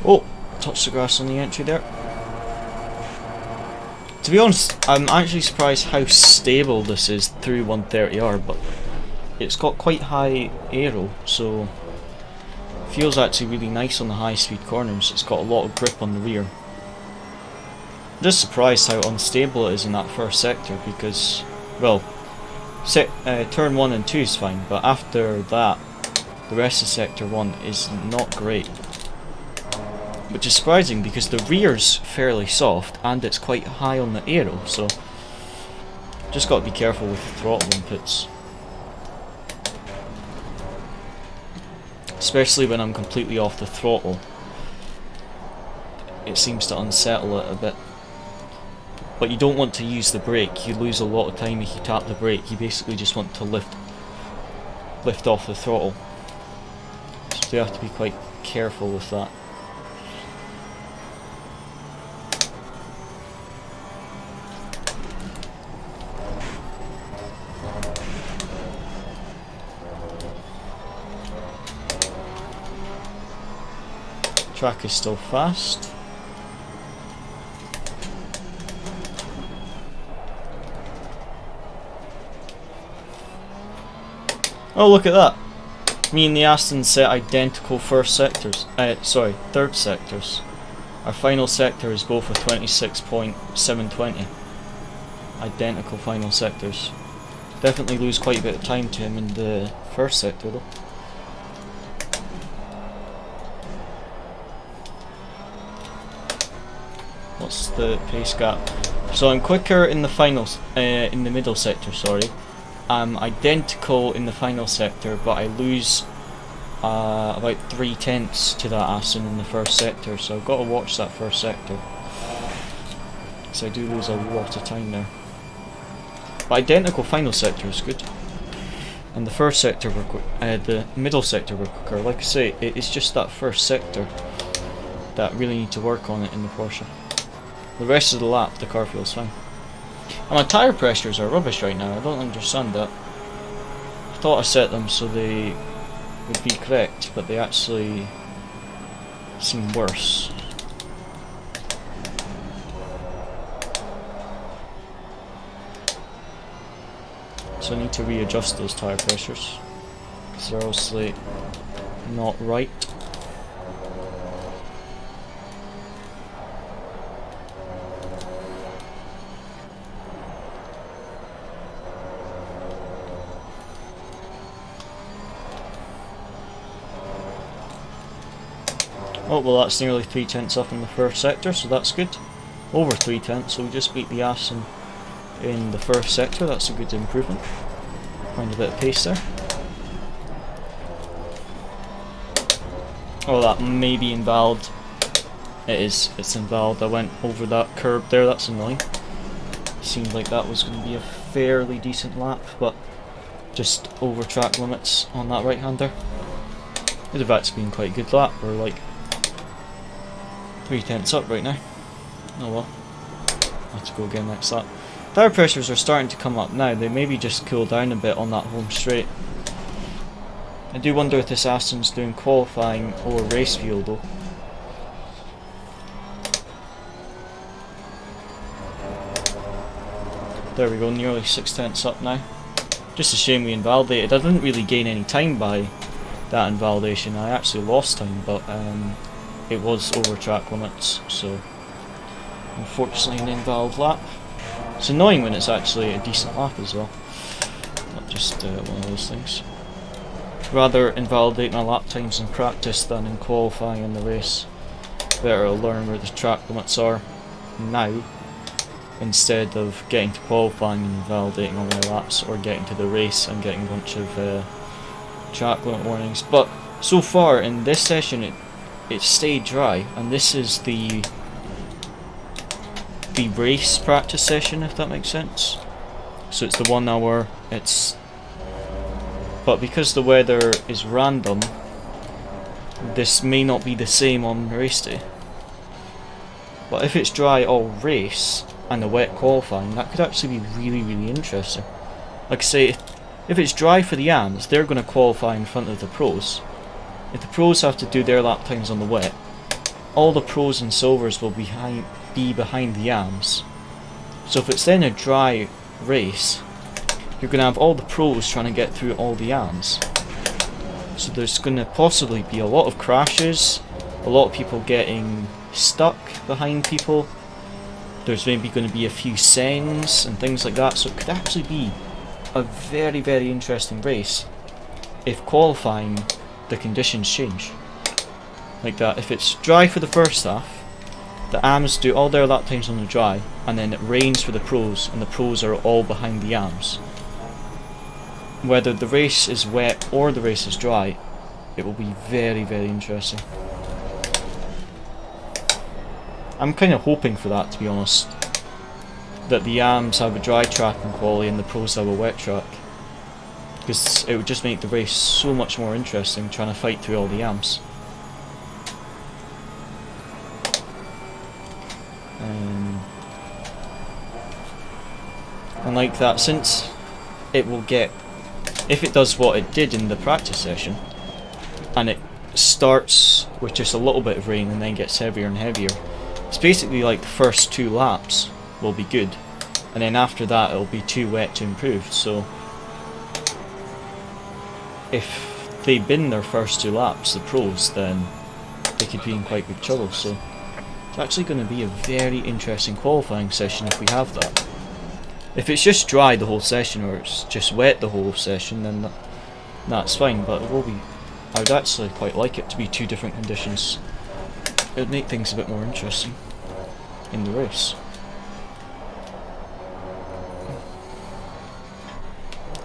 Oh, touched the grass on the entry there. To be honest, I'm actually surprised how stable this is through 130R, but it's got quite high aero, so feels actually really nice on the high speed corners. It's got a lot of grip on the rear. I'm just surprised how unstable it is in that first sector because, well, turn 1 and 2 is fine, but after that, the rest of sector 1 is not great. Which is surprising because the rear's fairly soft and it's quite high on the aero, so just got to be careful with the throttle inputs. Especially when I'm completely off the throttle. It seems to unsettle it a bit. But you don't want to use the brake, you lose a lot of time if you tap the brake. You basically just want to lift off the throttle. So you have to be quite careful with that. Track is still fast. Oh, look at that! Me and the Aston set identical third sectors. Our final sector is both a 26.720. Identical final sectors. Definitely lose quite a bit of time to him in the first sector though. What's the pace gap? So I'm quicker in the finals, in the middle sector, sorry. I'm identical in the final sector, but I lose about 3/10 to that Aston in the first sector, so I've got to watch that first sector. So I do lose a lot of time there. But identical final sector is good. And the first sector were the middle sector were quicker. Like I say, it's just that first sector that really need to work on it in the Porsche. The rest of the lap, the car feels fine. And my tyre pressures are rubbish right now, I don't understand that. I thought I set them so they would be correct, but they actually seem worse. So I need to readjust those tyre pressures, because they're obviously not right. Oh, well, that's nearly 3/10 up in the first sector, so that's good. Over 3/10, so we just beat the Aston in the first sector. That's a good improvement. Find a bit of pace there. Oh, that may be invalid. It is, it's invalid. I went over that curb there, that's annoying. Seemed like that was going to be a fairly decent lap, but just over track limits on that right-hander. It'd have actually been quite a good lap. We're like 3/10 up right now. Oh well, I'll have to go again next lap. Tyre pressures are starting to come up now. They maybe just cool down a bit on that home straight. I do wonder if this Aston's doing qualifying or race fuel though. There we go, nearly 6/10 up now. Just a shame we invalidated. I didn't really gain any time by that invalidation. I actually lost time, but it was over track limits, so unfortunately an invalid lap. It's annoying when it's actually a decent lap as well, not just one of those things. Rather invalidate my lap times in practice than in qualifying in the race. Better to learn where the track limits are now instead of getting to qualifying and validating all my laps, or getting to the race and getting a bunch of track limit warnings. But so far in this session it stayed dry, and this is the race practice session, if that makes sense. So it's the 1 hour, but because the weather is random, this may not be the same on race day. But if it's dry all race and a wet qualifying, that could actually be really, really interesting. Like I say, if it's dry for the AMs, they're going to qualify in front of the pros. If the pros have to do their lap times on the wet, all the pros and silvers will be behind the AMs. So if it's then a dry race, you're going to have all the pros trying to get through all the AMs. So there's going to possibly be a lot of crashes, a lot of people getting stuck behind people. There's maybe going to be a few sends and things like that, so it could actually be a very, very interesting race if qualifying, the conditions change like that. If it's dry for the first half, the AMs do all their lap times on the dry, and then it rains for the pros, and the pros are all behind the AMs. Whether the race is wet or the race is dry, it will be very, very interesting. I'm kind of hoping for that, to be honest, that the AMs have a dry track in quali and the pros have a wet track, because it would just make the race so much more interesting trying to fight through all the AMs. And like that, since it will get, if it does what it did in the practice session, and it starts with just a little bit of rain and then gets heavier and heavier, it's basically like the first 2 laps will be good, and then after that it'll be too wet to improve. So if they bin their first 2 laps, the pros, then they could be in quite big trouble. So it's actually going to be a very interesting qualifying session if we have that. If it's just dry the whole session, or it's just wet the whole session, then that's fine, but it will be, I would actually quite like it to be 2 different conditions. It would make things a bit more interesting in the race.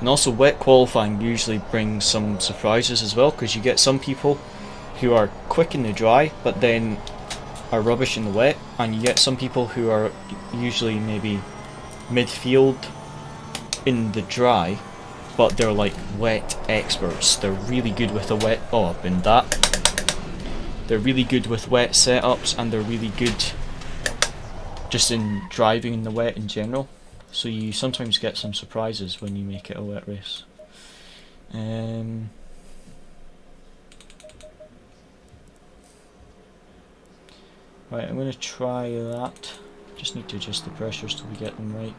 And also, wet qualifying usually brings some surprises as well, because you get some people who are quick in the dry but then are rubbish in the wet, and you get some people who are usually maybe midfield in the dry, but they're like wet experts. They're really good with the wet. Oh, I've been that. They're really good with wet setups, and they're really good just in driving in the wet in general. So you sometimes get some surprises when you make it a wet race. Right, I'm going to try that. Just need to adjust the pressures till we get them right.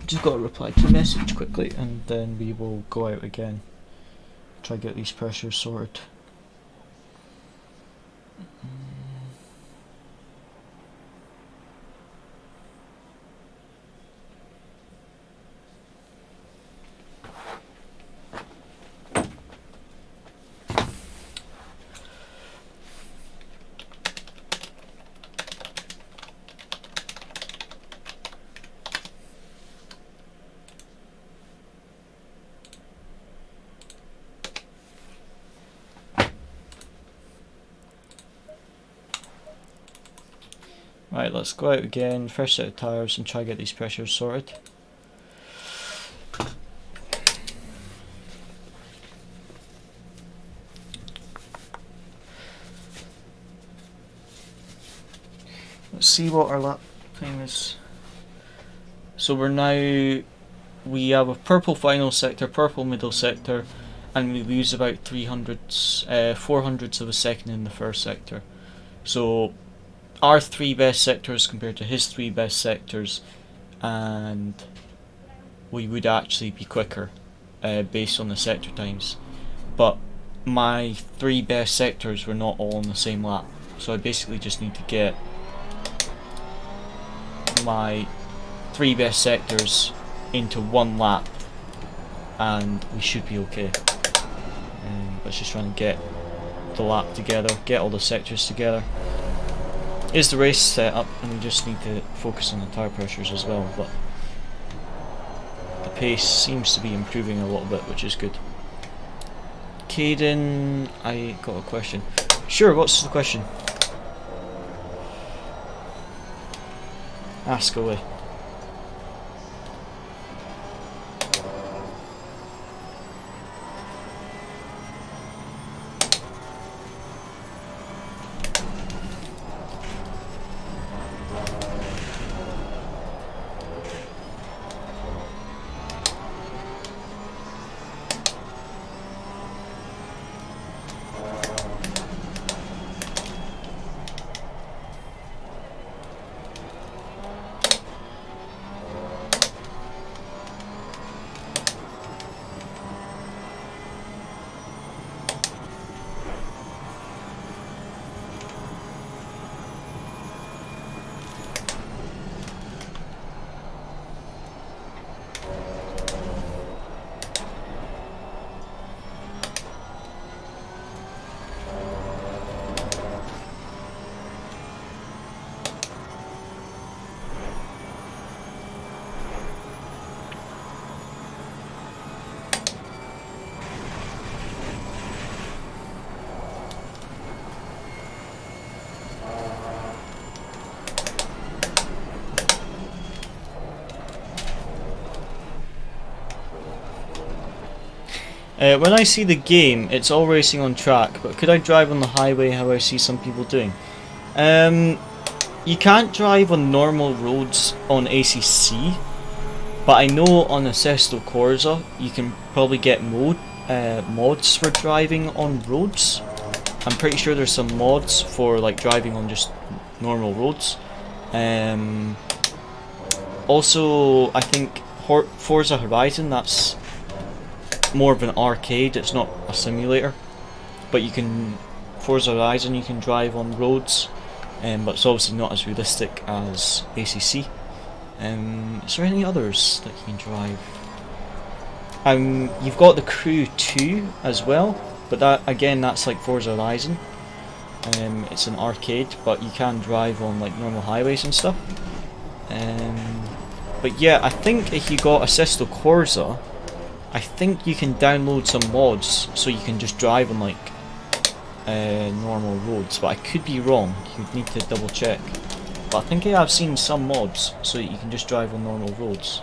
Just got to reply to a message quickly, and then we will go out again. Try to get these pressures sorted. Right, let's go out again, fresh set of tyres, and try to get these pressures sorted. Let's see what our lap time is. So we have a purple final sector, purple middle sector, and we lose about 400ths of a second in the first sector. So our 3 best sectors compared to his 3 best sectors, and we would actually be quicker based on the sector times. But my 3 best sectors were not all on the same lap, so I basically just need to get my 3 best sectors into 1 lap and we should be okay. but it's just trying to get the lap together, get all the sectors together. Is the race set up, and we just need to focus on the tyre pressures as well, but the pace seems to be improving a little bit, which is good. Caden, I got a question. Sure, what's the question? Ask away. When I see the game, it's all racing on track, but could I drive on the highway how I see some people doing? You can't drive on normal roads on ACC, but I know on Assetto Corsa you can probably get mods for driving on roads. I'm pretty sure there's some mods for like driving on just normal roads. Also, I think Forza Horizon, that's more of an arcade, it's not a simulator, but you can, Forza Horizon you can drive on roads, but it's obviously not as realistic as ACC. Is there any others that you can drive? You've got the Crew 2 as well, but that again, that's like Forza Horizon. It's an arcade, but you can drive on like normal highways and stuff. But yeah, I think if you got Assetto Corsa, I think you can download some mods so you can just drive on like normal roads, but I could be wrong. You'd need to double check. But I think I've seen some mods so that you can just drive on normal roads.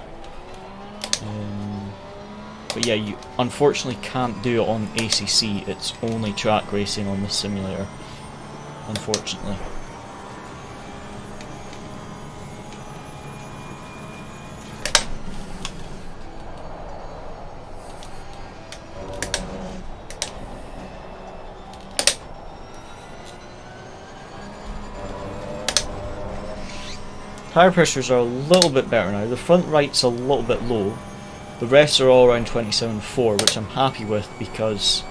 But yeah, you unfortunately can't do it on ACC. It's only track racing on the simulator, unfortunately. Tire pressures are a little bit better now. The front right's a little bit low. The rest are all around 27.4, which I'm happy with because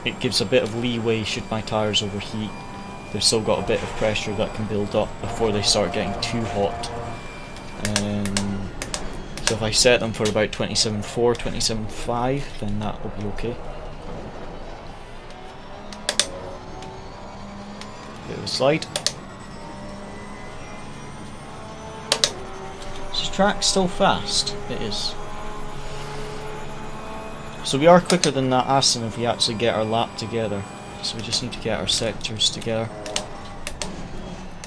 it gives a bit of leeway should my tyres overheat. They've still got a bit of pressure that can build up before they start getting too hot. So if I set them for about 27.4, 27.5, then that will be okay. Bit of a slide. Is the track still fast? It is. So we are quicker than that Aston if we actually get our lap together. So we just need to get our sectors together.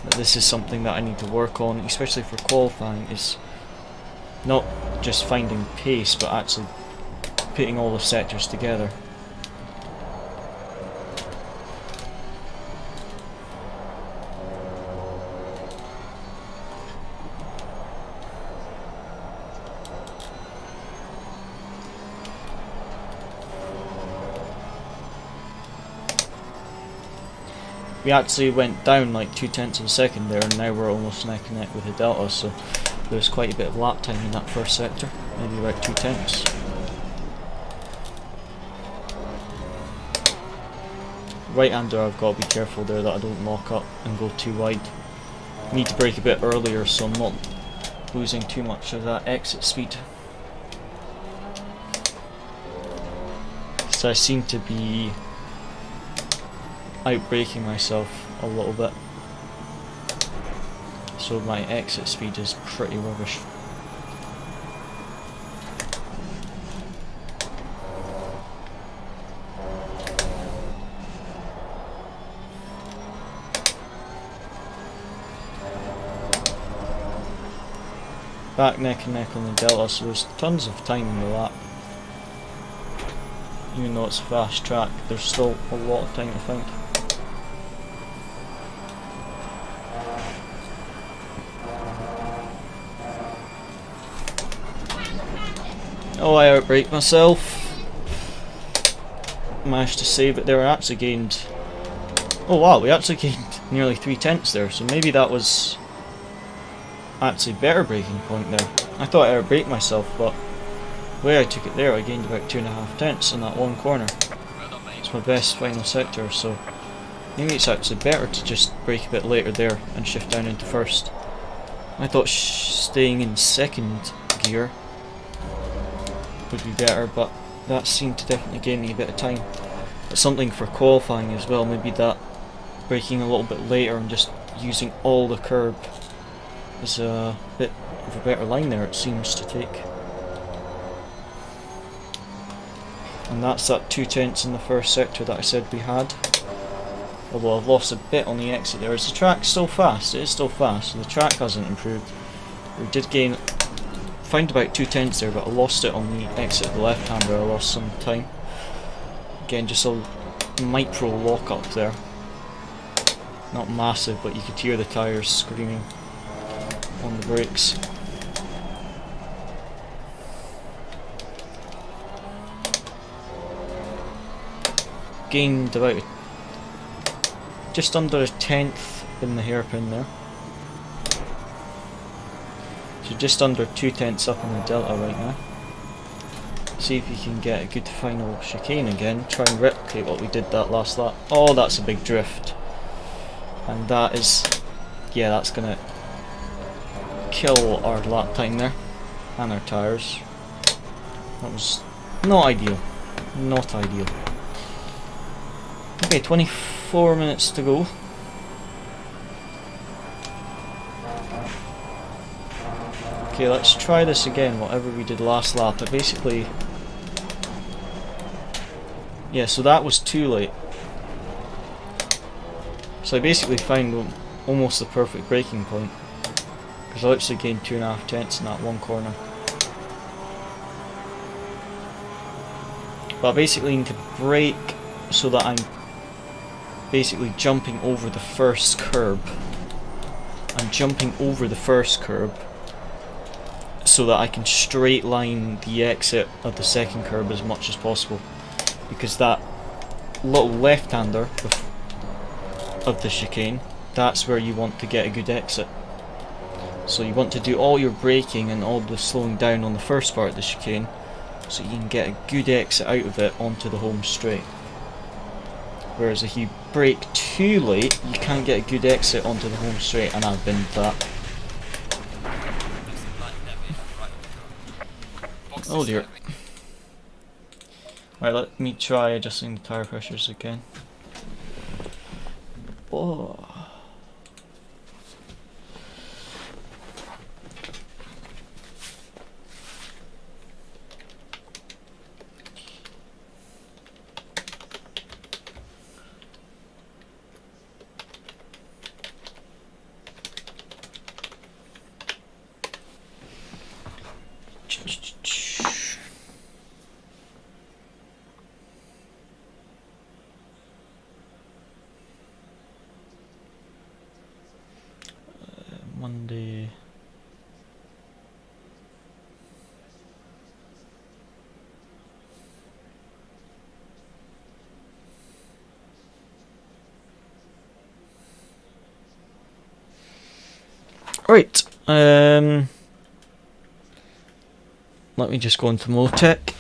But this is something that I need to work on, especially for qualifying, is not just finding pace, but actually putting all the sectors together. We actually went down like 0.2 of a second there, and now we're almost neck and neck with the Delta, so there's quite a bit of lap time in that first sector, maybe about 0.2. Right-hander, I've got to be careful there that I don't lock up and go too wide. Need to brake a bit earlier so I'm not losing too much of that exit speed. So I seem to be outbraking myself a little bit, so my exit speed is pretty rubbish. Back neck and neck on the Delta, so there's tons of time in the lap. Even though it's a fast track, there's still a lot of time to think. Oh, I outbraked myself. Managed to save it there. I actually gained... Oh wow, we actually gained nearly 3/10 there, so maybe that was actually better braking point there. I thought I outbraked myself, but the way I took it there, I gained about 2.5 in that one corner. It's my best final sector, so maybe it's actually better to just brake a bit later there and shift down into first. I thought staying in second gear would be better, but that seemed to definitely gain me a bit of time. But something for qualifying as well, maybe that braking a little bit later and just using all the curb is a bit of a better line there, it seems to take. And that's that 2/10 in the first sector that I said we had. Although I've lost a bit on the exit there. Is the track still fast? It is still fast, so the track hasn't improved. We did gain, found about 2/10 there, but I lost it on the exit of the left hander. I lost some time. Again, just a micro lock up there. Not massive, but you could hear the tyres screaming on the brakes. Gained about just under a 1/10 in the hairpin there. So just under 2/10 up on the Delta right now. See if you can get a good final chicane again. Try and replicate what we did that last lap. Oh, that's a big drift. And that is, yeah, that's gonna kill our lap time there. And our tyres. That was not ideal. Not ideal. Okay, 24 minutes to go. Okay, let's try this again, whatever we did last lap. But basically, yeah, so that was too late. So I basically found almost the perfect braking point, because I literally gained 2.5 in that one corner. But I basically need to brake so that I'm basically jumping over the first curb. I'm jumping over the first curb so that I can straight line the exit of the second curb as much as possible, because that little left-hander of the chicane, that's where you want to get a good exit. So you want to do all your braking and all the slowing down on the first part of the chicane so you can get a good exit out of it onto the home straight. Whereas if you brake too late, you can't get a good exit onto the home straight, and I've been that. Oh dear. Right, let me try adjusting the tyre pressures again. Oh. Monday. Right. Let me just go into Motec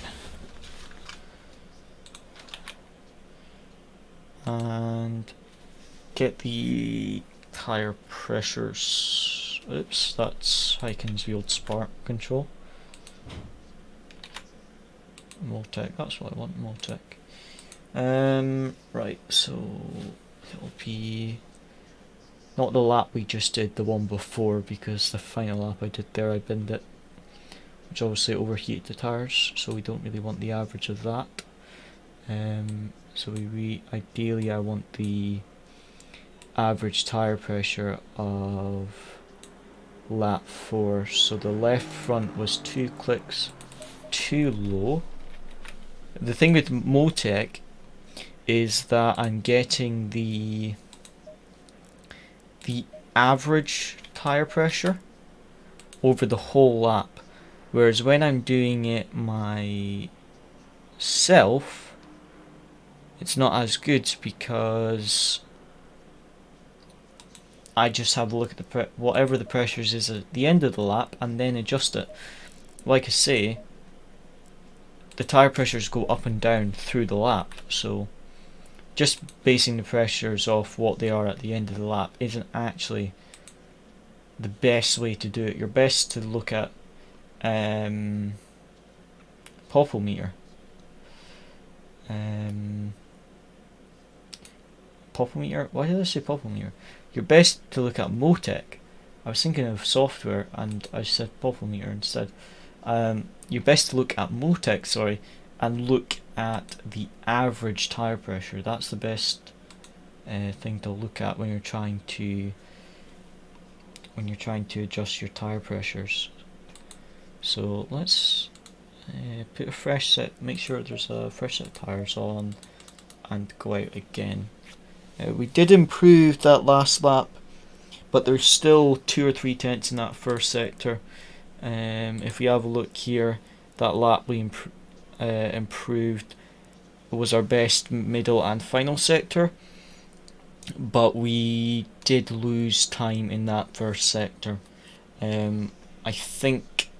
and get the tire pressures. Oops, that's Hyken's wheeled spark control. Motec, that's what I want, Motec. Right, so it'll be not the lap we just did, the one before, because the final lap I did there I binned it, which obviously overheated the tyres, so we don't really want the average of that. So ideally I want the average tyre pressure of lap 4. So the left front was 2 clicks too low. The thing with Motec is that I'm getting the average tyre pressure over the whole lap, whereas when I'm doing it myself it's not as good, because I just have a look at whatever the pressures is at the end of the lap and then adjust it. Like I say, the tyre pressures go up and down through the lap, so just basing the pressures off what they are at the end of the lap isn't actually the best way to do it. You're best to look at popometer. Popometer? Why did I say popometer? You're best to look at Motec. I was thinking of software and I said popometer instead. You're best to look at Motec, sorry, and look at the average tyre pressure. That's the best thing to look at when you're trying to adjust your tyre pressures. So let's put a fresh set, make sure there's a fresh set of tyres on, and go out again. We did improve that last lap, but there's still 2 or 3 tenths in that first sector. If we have a look here, that lap we improved was our best middle and final sector, but we did lose time in that first sector. I think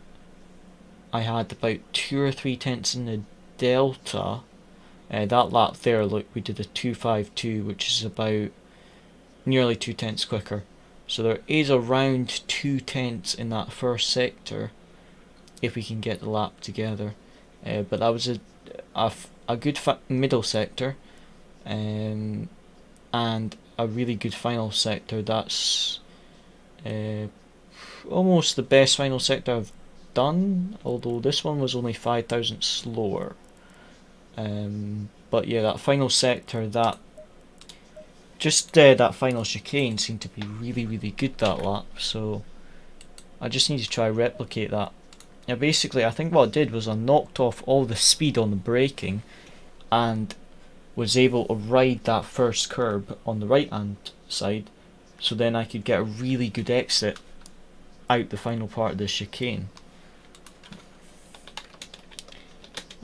I had about 2 or 3 tenths in the delta. That lap there, look, we did a 2.52, which is about nearly 2 tenths quicker. So there is around 2 tenths in that first sector if we can get the lap together. But that was a good middle sector, and a really good final sector. That's almost the best final sector I've done, although this one was only 5,000 slower. But yeah, that final sector, that final chicane seemed to be really good that lap, so I just need to try replicate that. Now basically I think what I did was I knocked off all the speed on the braking and was able to ride that first curb on the right hand side, so then I could get a really good exit out the final part of the chicane.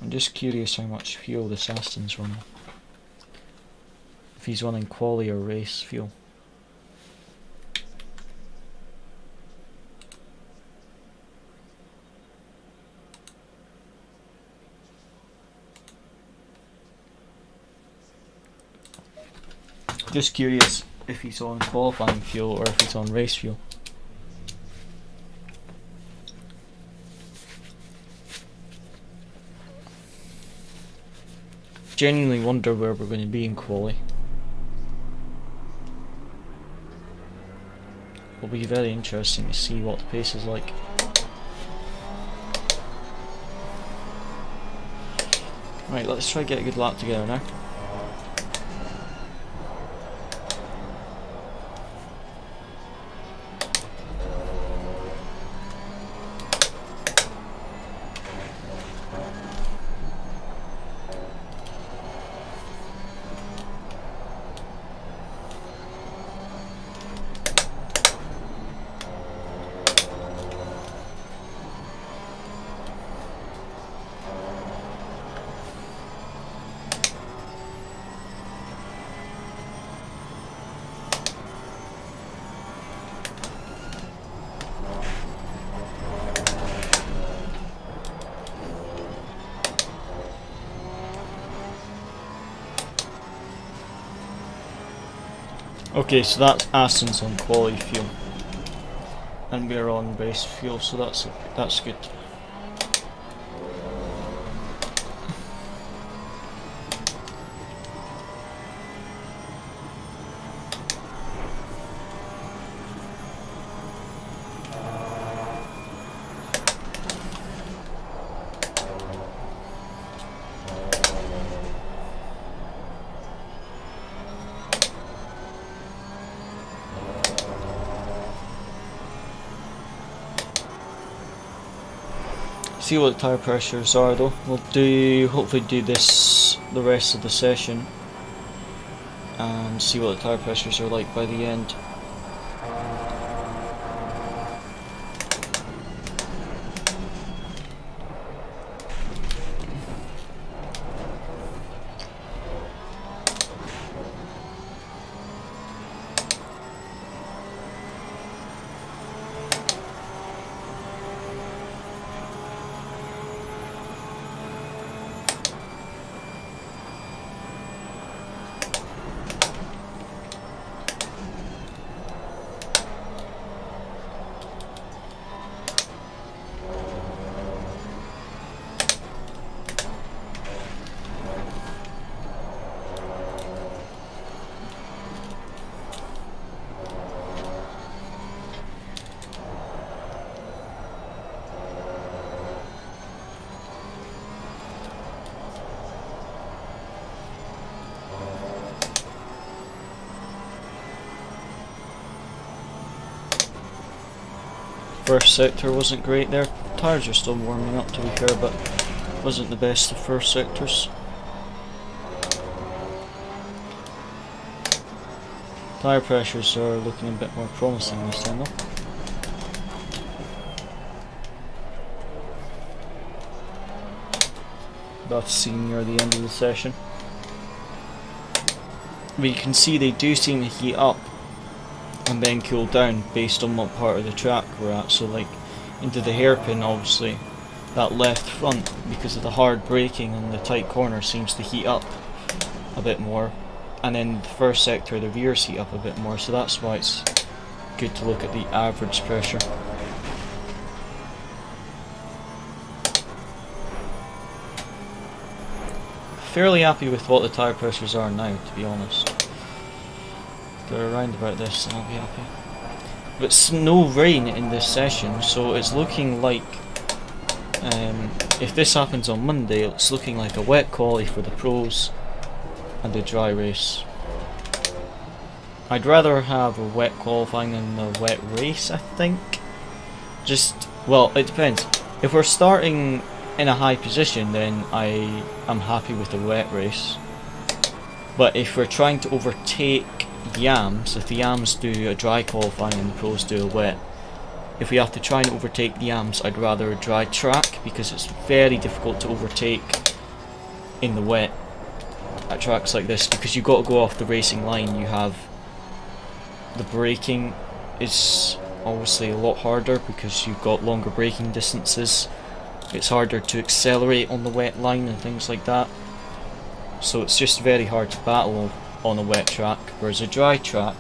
I'm just curious how much fuel this Aston's running. If he's running quali or race fuel. Just curious if he's on qualifying fuel or if he's on race fuel. Genuinely wonder where we're going to be in quali. It'll be very interesting to see what the pace is like. Right, let's try to get a good lap together now. Okay, so that's Aston's on quality fuel, and we're on race fuel, so that's good. See what the tyre pressures are though. We'll hopefully do this the rest of the session and see what the tyre pressures are like by the end. First sector wasn't great there. Tyres are still warming up to be fair, but wasn't the best of first sectors. Tyre pressures are looking a bit more promising this time though. That's seen near the end of the session. But you can see they do seem to heat up and then cool down based on what part of the track we're at. So like into the hairpin, obviously that left front, because of the hard braking and the tight corner, seems to heat up a bit more, and then the first sector the rears heat up a bit more, so that's why it's good to look at the average pressure. Fairly happy with what the tyre pressures are now, to be honest. They're around about this and I'll be happy. But it's no rain in this session, so it's looking like, if this happens on Monday, it's looking like a wet quali for the pros and a dry race. I'd rather have a wet qualifying than a wet race, I think. Well, it depends. If we're starting in a high position, then I am happy with a wet race. But if we're trying to overtake the AMs, if the AMs do a dry qualifying and the pros do a wet, if we have to try and overtake the AMs, I'd rather a dry track, because it's very difficult to overtake in the wet at tracks like this, because you've got to go off the racing line. You have the braking is obviously a lot harder because you've got longer braking distances. It's harder to accelerate on the wet line and things like that, so it's just very hard to battle on a wet track, whereas a dry track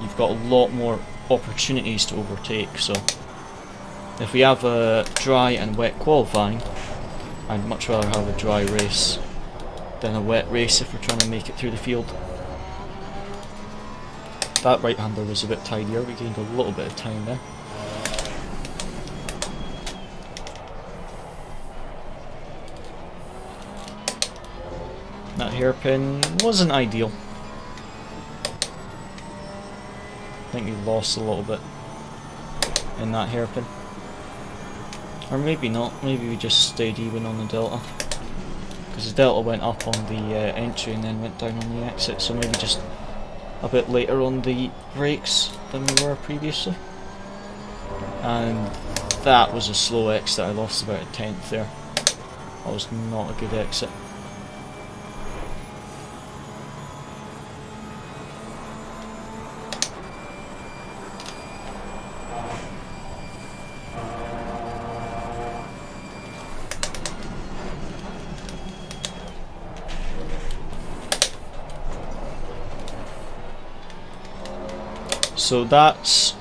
you've got a lot more opportunities to overtake. So if we have a dry and wet qualifying, I'd much rather have a dry race than a wet race if we're trying to make it through the field. That right hander was a bit tidier, we gained a little bit of time there. That hairpin wasn't ideal. I think we lost a little bit in that hairpin. Or maybe not, maybe we just stayed even on the delta. Because the delta went up on the entry and then went down on the exit, so maybe just a bit later on the brakes than we were previously. And that was a slow exit, I lost about a tenth there. That was not a good exit. So that's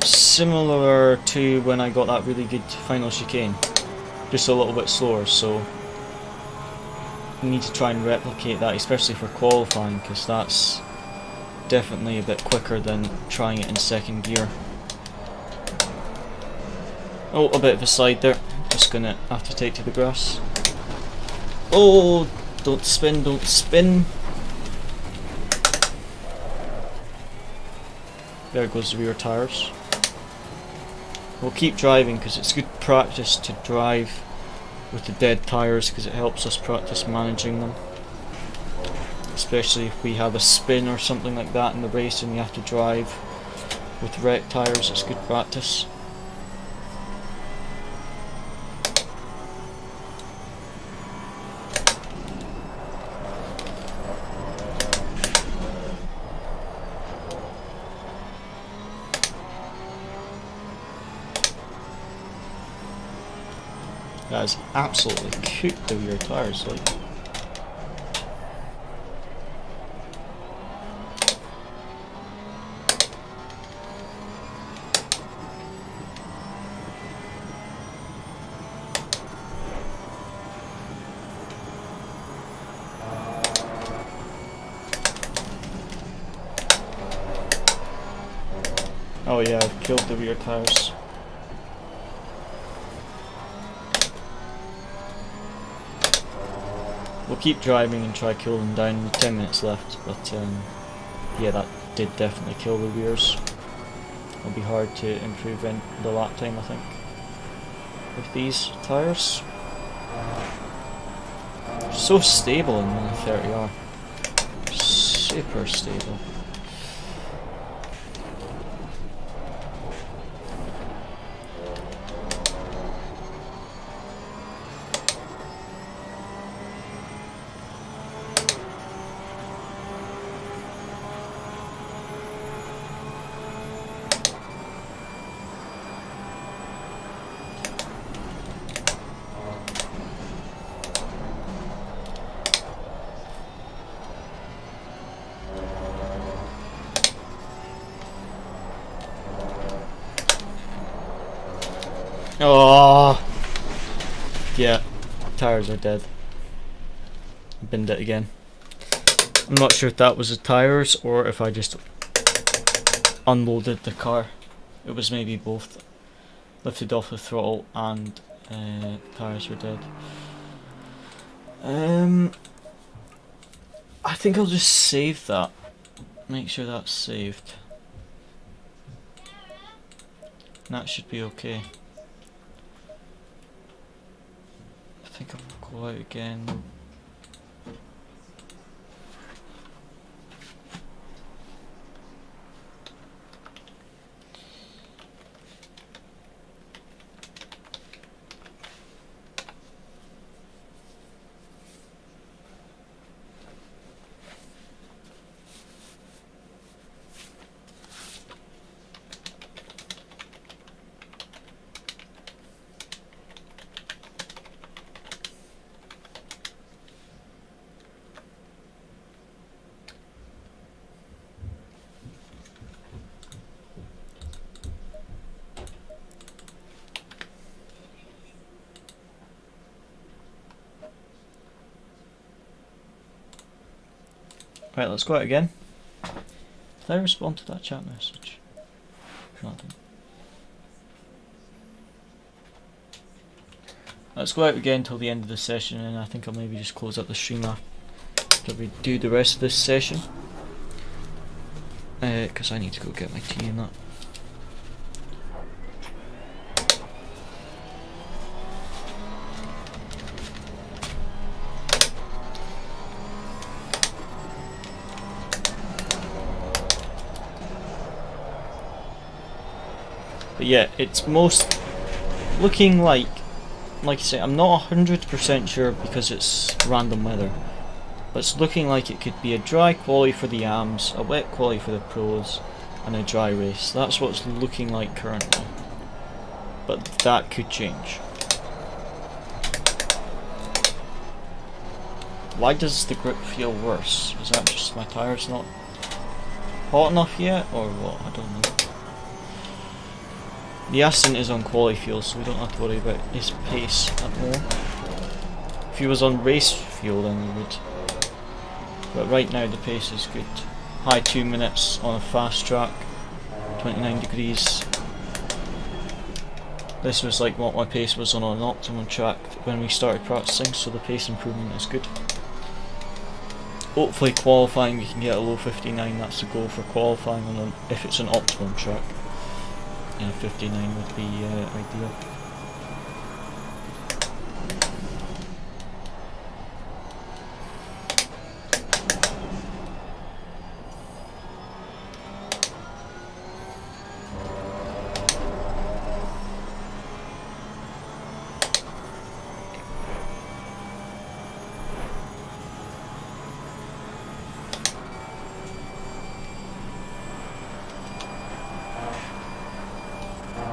similar to when I got that really good final chicane, just a little bit slower, so we need to try and replicate that, especially for qualifying, because that's definitely a bit quicker than trying it in second gear. Oh, a bit of a slide there, just gonna have to take to the grass. Oh, don't spin, don't spin. There goes the rear tyres. We'll keep driving because it's good practice to drive with the dead tyres, because it helps us practice managing them. Especially if we have a spin or something like that in the race and you have to drive with wrecked tyres, it's good practice. Guys, absolutely cooked the rear tyres, like. Oh yeah, I've killed the rear tyres. We'll keep driving and try kill them down with 10 minutes left, but yeah, that did definitely kill the rears. It'll be hard to improve in the lap time, I think, with these tyres. So stable in 130R. Super stable. Oh, yeah, tires are dead. Binned it again. I'm not sure if that was the tires or if I just unloaded the car. It was maybe both. Lifted off the throttle and tires were dead. I think I'll just save that. Make sure that's saved. That should be okay. I think I'll go out again. Right, let's go out again. Did I respond to that chat message? No, I didn't. Let's go out again till the end of the session, and I think I'll maybe just close up the stream after we do the rest of this session. Because I need to go get my tea and that. But yeah, it's most looking like I say, I'm not 100% sure because it's random weather, but it's looking like it could be a dry quali for the AMs, a wet quali for the pros, and a dry race. That's what it's looking like currently, but that could change. Why does the grip feel worse? Is that just my tyres not hot enough yet, or what? I don't know. The Ascent is on quali fuel, so we don't have to worry about his pace at all. If he was on race fuel, then we would. But right now the pace is good. High 2 minutes on a fast track, 29 degrees. This was like what my pace was on an optimum track when we started practicing, so the pace improvement is good. Hopefully qualifying we can get a low 59, that's the goal for qualifying on if it's an optimum track. 59 would be ideal.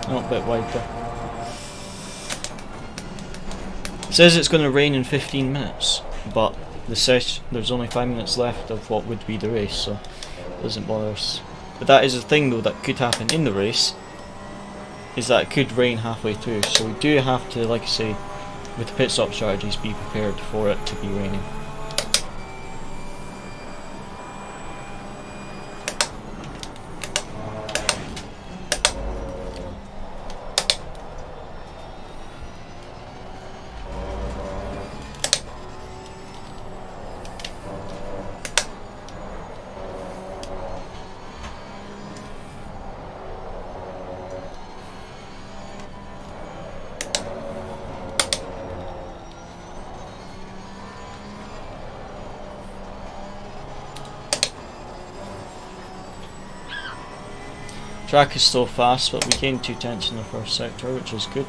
Not a bit wide there. It says it's going to rain in 15 minutes, but there's only 5 minutes left of what would be the race, so it doesn't bother us. But that is a thing though that could happen in the race, is that it could rain halfway through, so we do have to, like I say, with the pit stop strategies, be prepared for it to be raining. Track is still fast, but we gained 2 tenths in the first sector, which is good.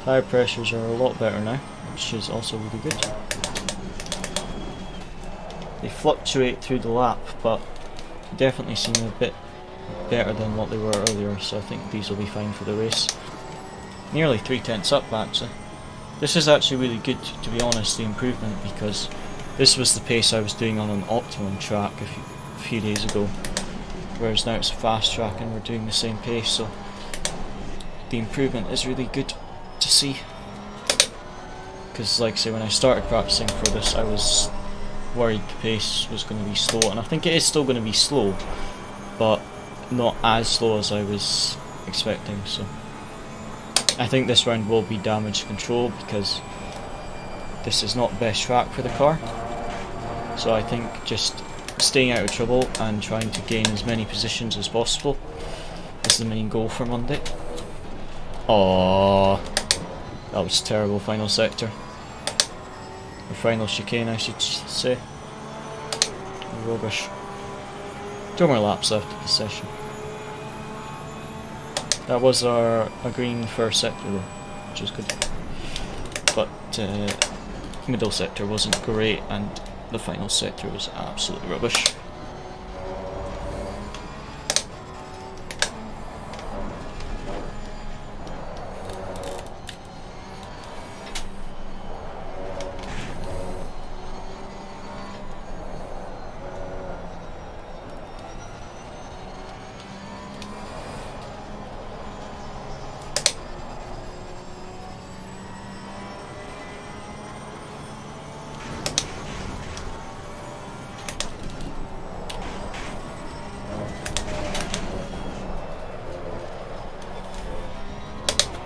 Tire pressures are a lot better now, which is also really good. They fluctuate through the lap, but definitely seem a bit better than what they were earlier, so I think these will be fine for the race. Nearly 3 tenths up actually. This is actually really good, to be honest, the improvement, because this was the pace I was doing on an optimum track a few days ago, whereas now it's a fast track and we're doing the same pace, so the improvement is really good to see. Because like I say, when I started practicing for this I was worried the pace was going to be slow, and I think it is still going to be slow, but not as slow as I was expecting, so I think this round will be damage control because this is not the best track for the car. So I think just staying out of trouble and trying to gain as many positions as possible is the main goal for Monday. Oh, that was terrible final sector. Or final chicane I should say. Rubbish. 2 more laps left of the session. That was a green first sector though, which is good. But middle sector wasn't great and the final sector was absolutely rubbish.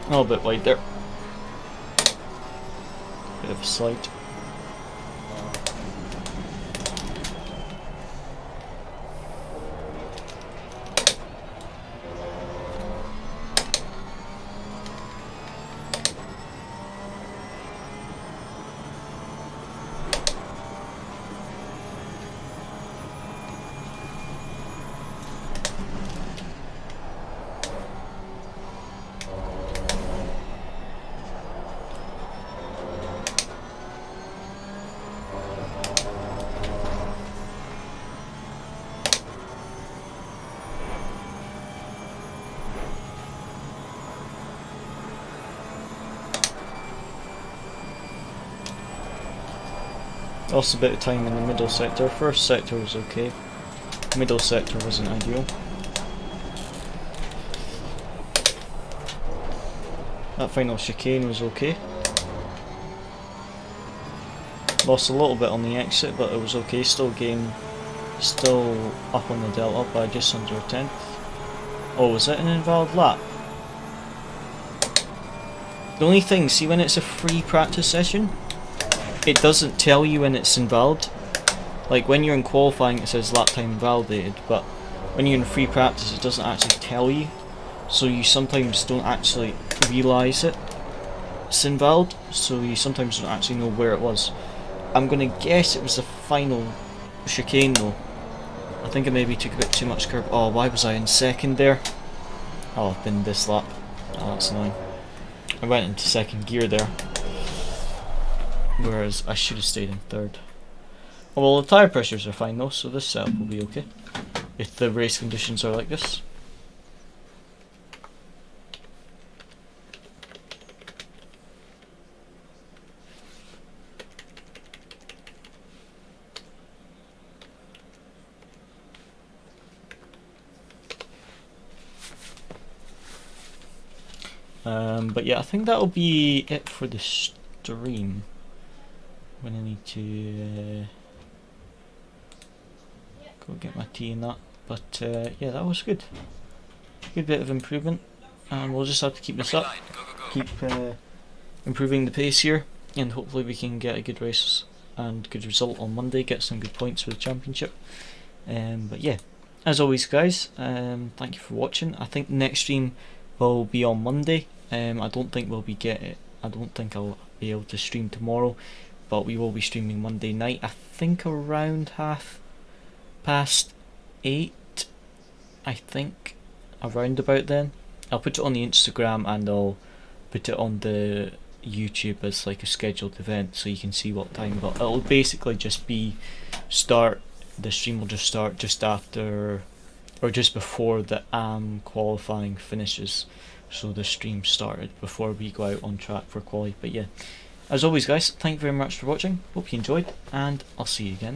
A little bit wide there. Bit of a slide. Lost a bit of time in the middle sector. First sector was okay. Middle sector wasn't ideal. That final chicane was okay. Lost a little bit on the exit, but it was okay. Still up on the delta by just under a tenth. Oh, was it an invalid lap? The only thing, see when it's a free practice session, it doesn't tell you when it's invalid. Like when you're in qualifying it says lap time invalidated, but when you're in free practice it doesn't actually tell you, so you sometimes don't actually realise it's invalid, so you sometimes don't actually know where it was. I'm gonna guess it was the final chicane though. I think I maybe took a bit too much curb. Oh, why was I in second there? Oh, I've been this lap. Oh, that's annoying. I went into second gear there, whereas I should have stayed in third. Oh, well, the tyre pressures are fine though, so this setup will be okay if the race conditions are like this. But yeah, I think that'll be it for the stream. I'm gonna need to go get my tea and that. But yeah, that was good. Good bit of improvement, and we'll just have to keep this up, keep improving the pace here, and hopefully we can get a good race and good result on Monday, get some good points for the championship. But yeah, as always guys, thank you for watching. I think the next stream will be on Monday. I don't think I'll be able to stream tomorrow, but we will be streaming Monday night. I think around 8:30. I think around about then. I'll put it on the Instagram and I'll put it on the YouTube as like a scheduled event so you can see what time. But it'll basically just be the stream will just start just after or just before the qualifying finishes. So the stream started before we go out on track for quali. But yeah, as always guys, thank you very much for watching, hope you enjoyed, and I'll see you again.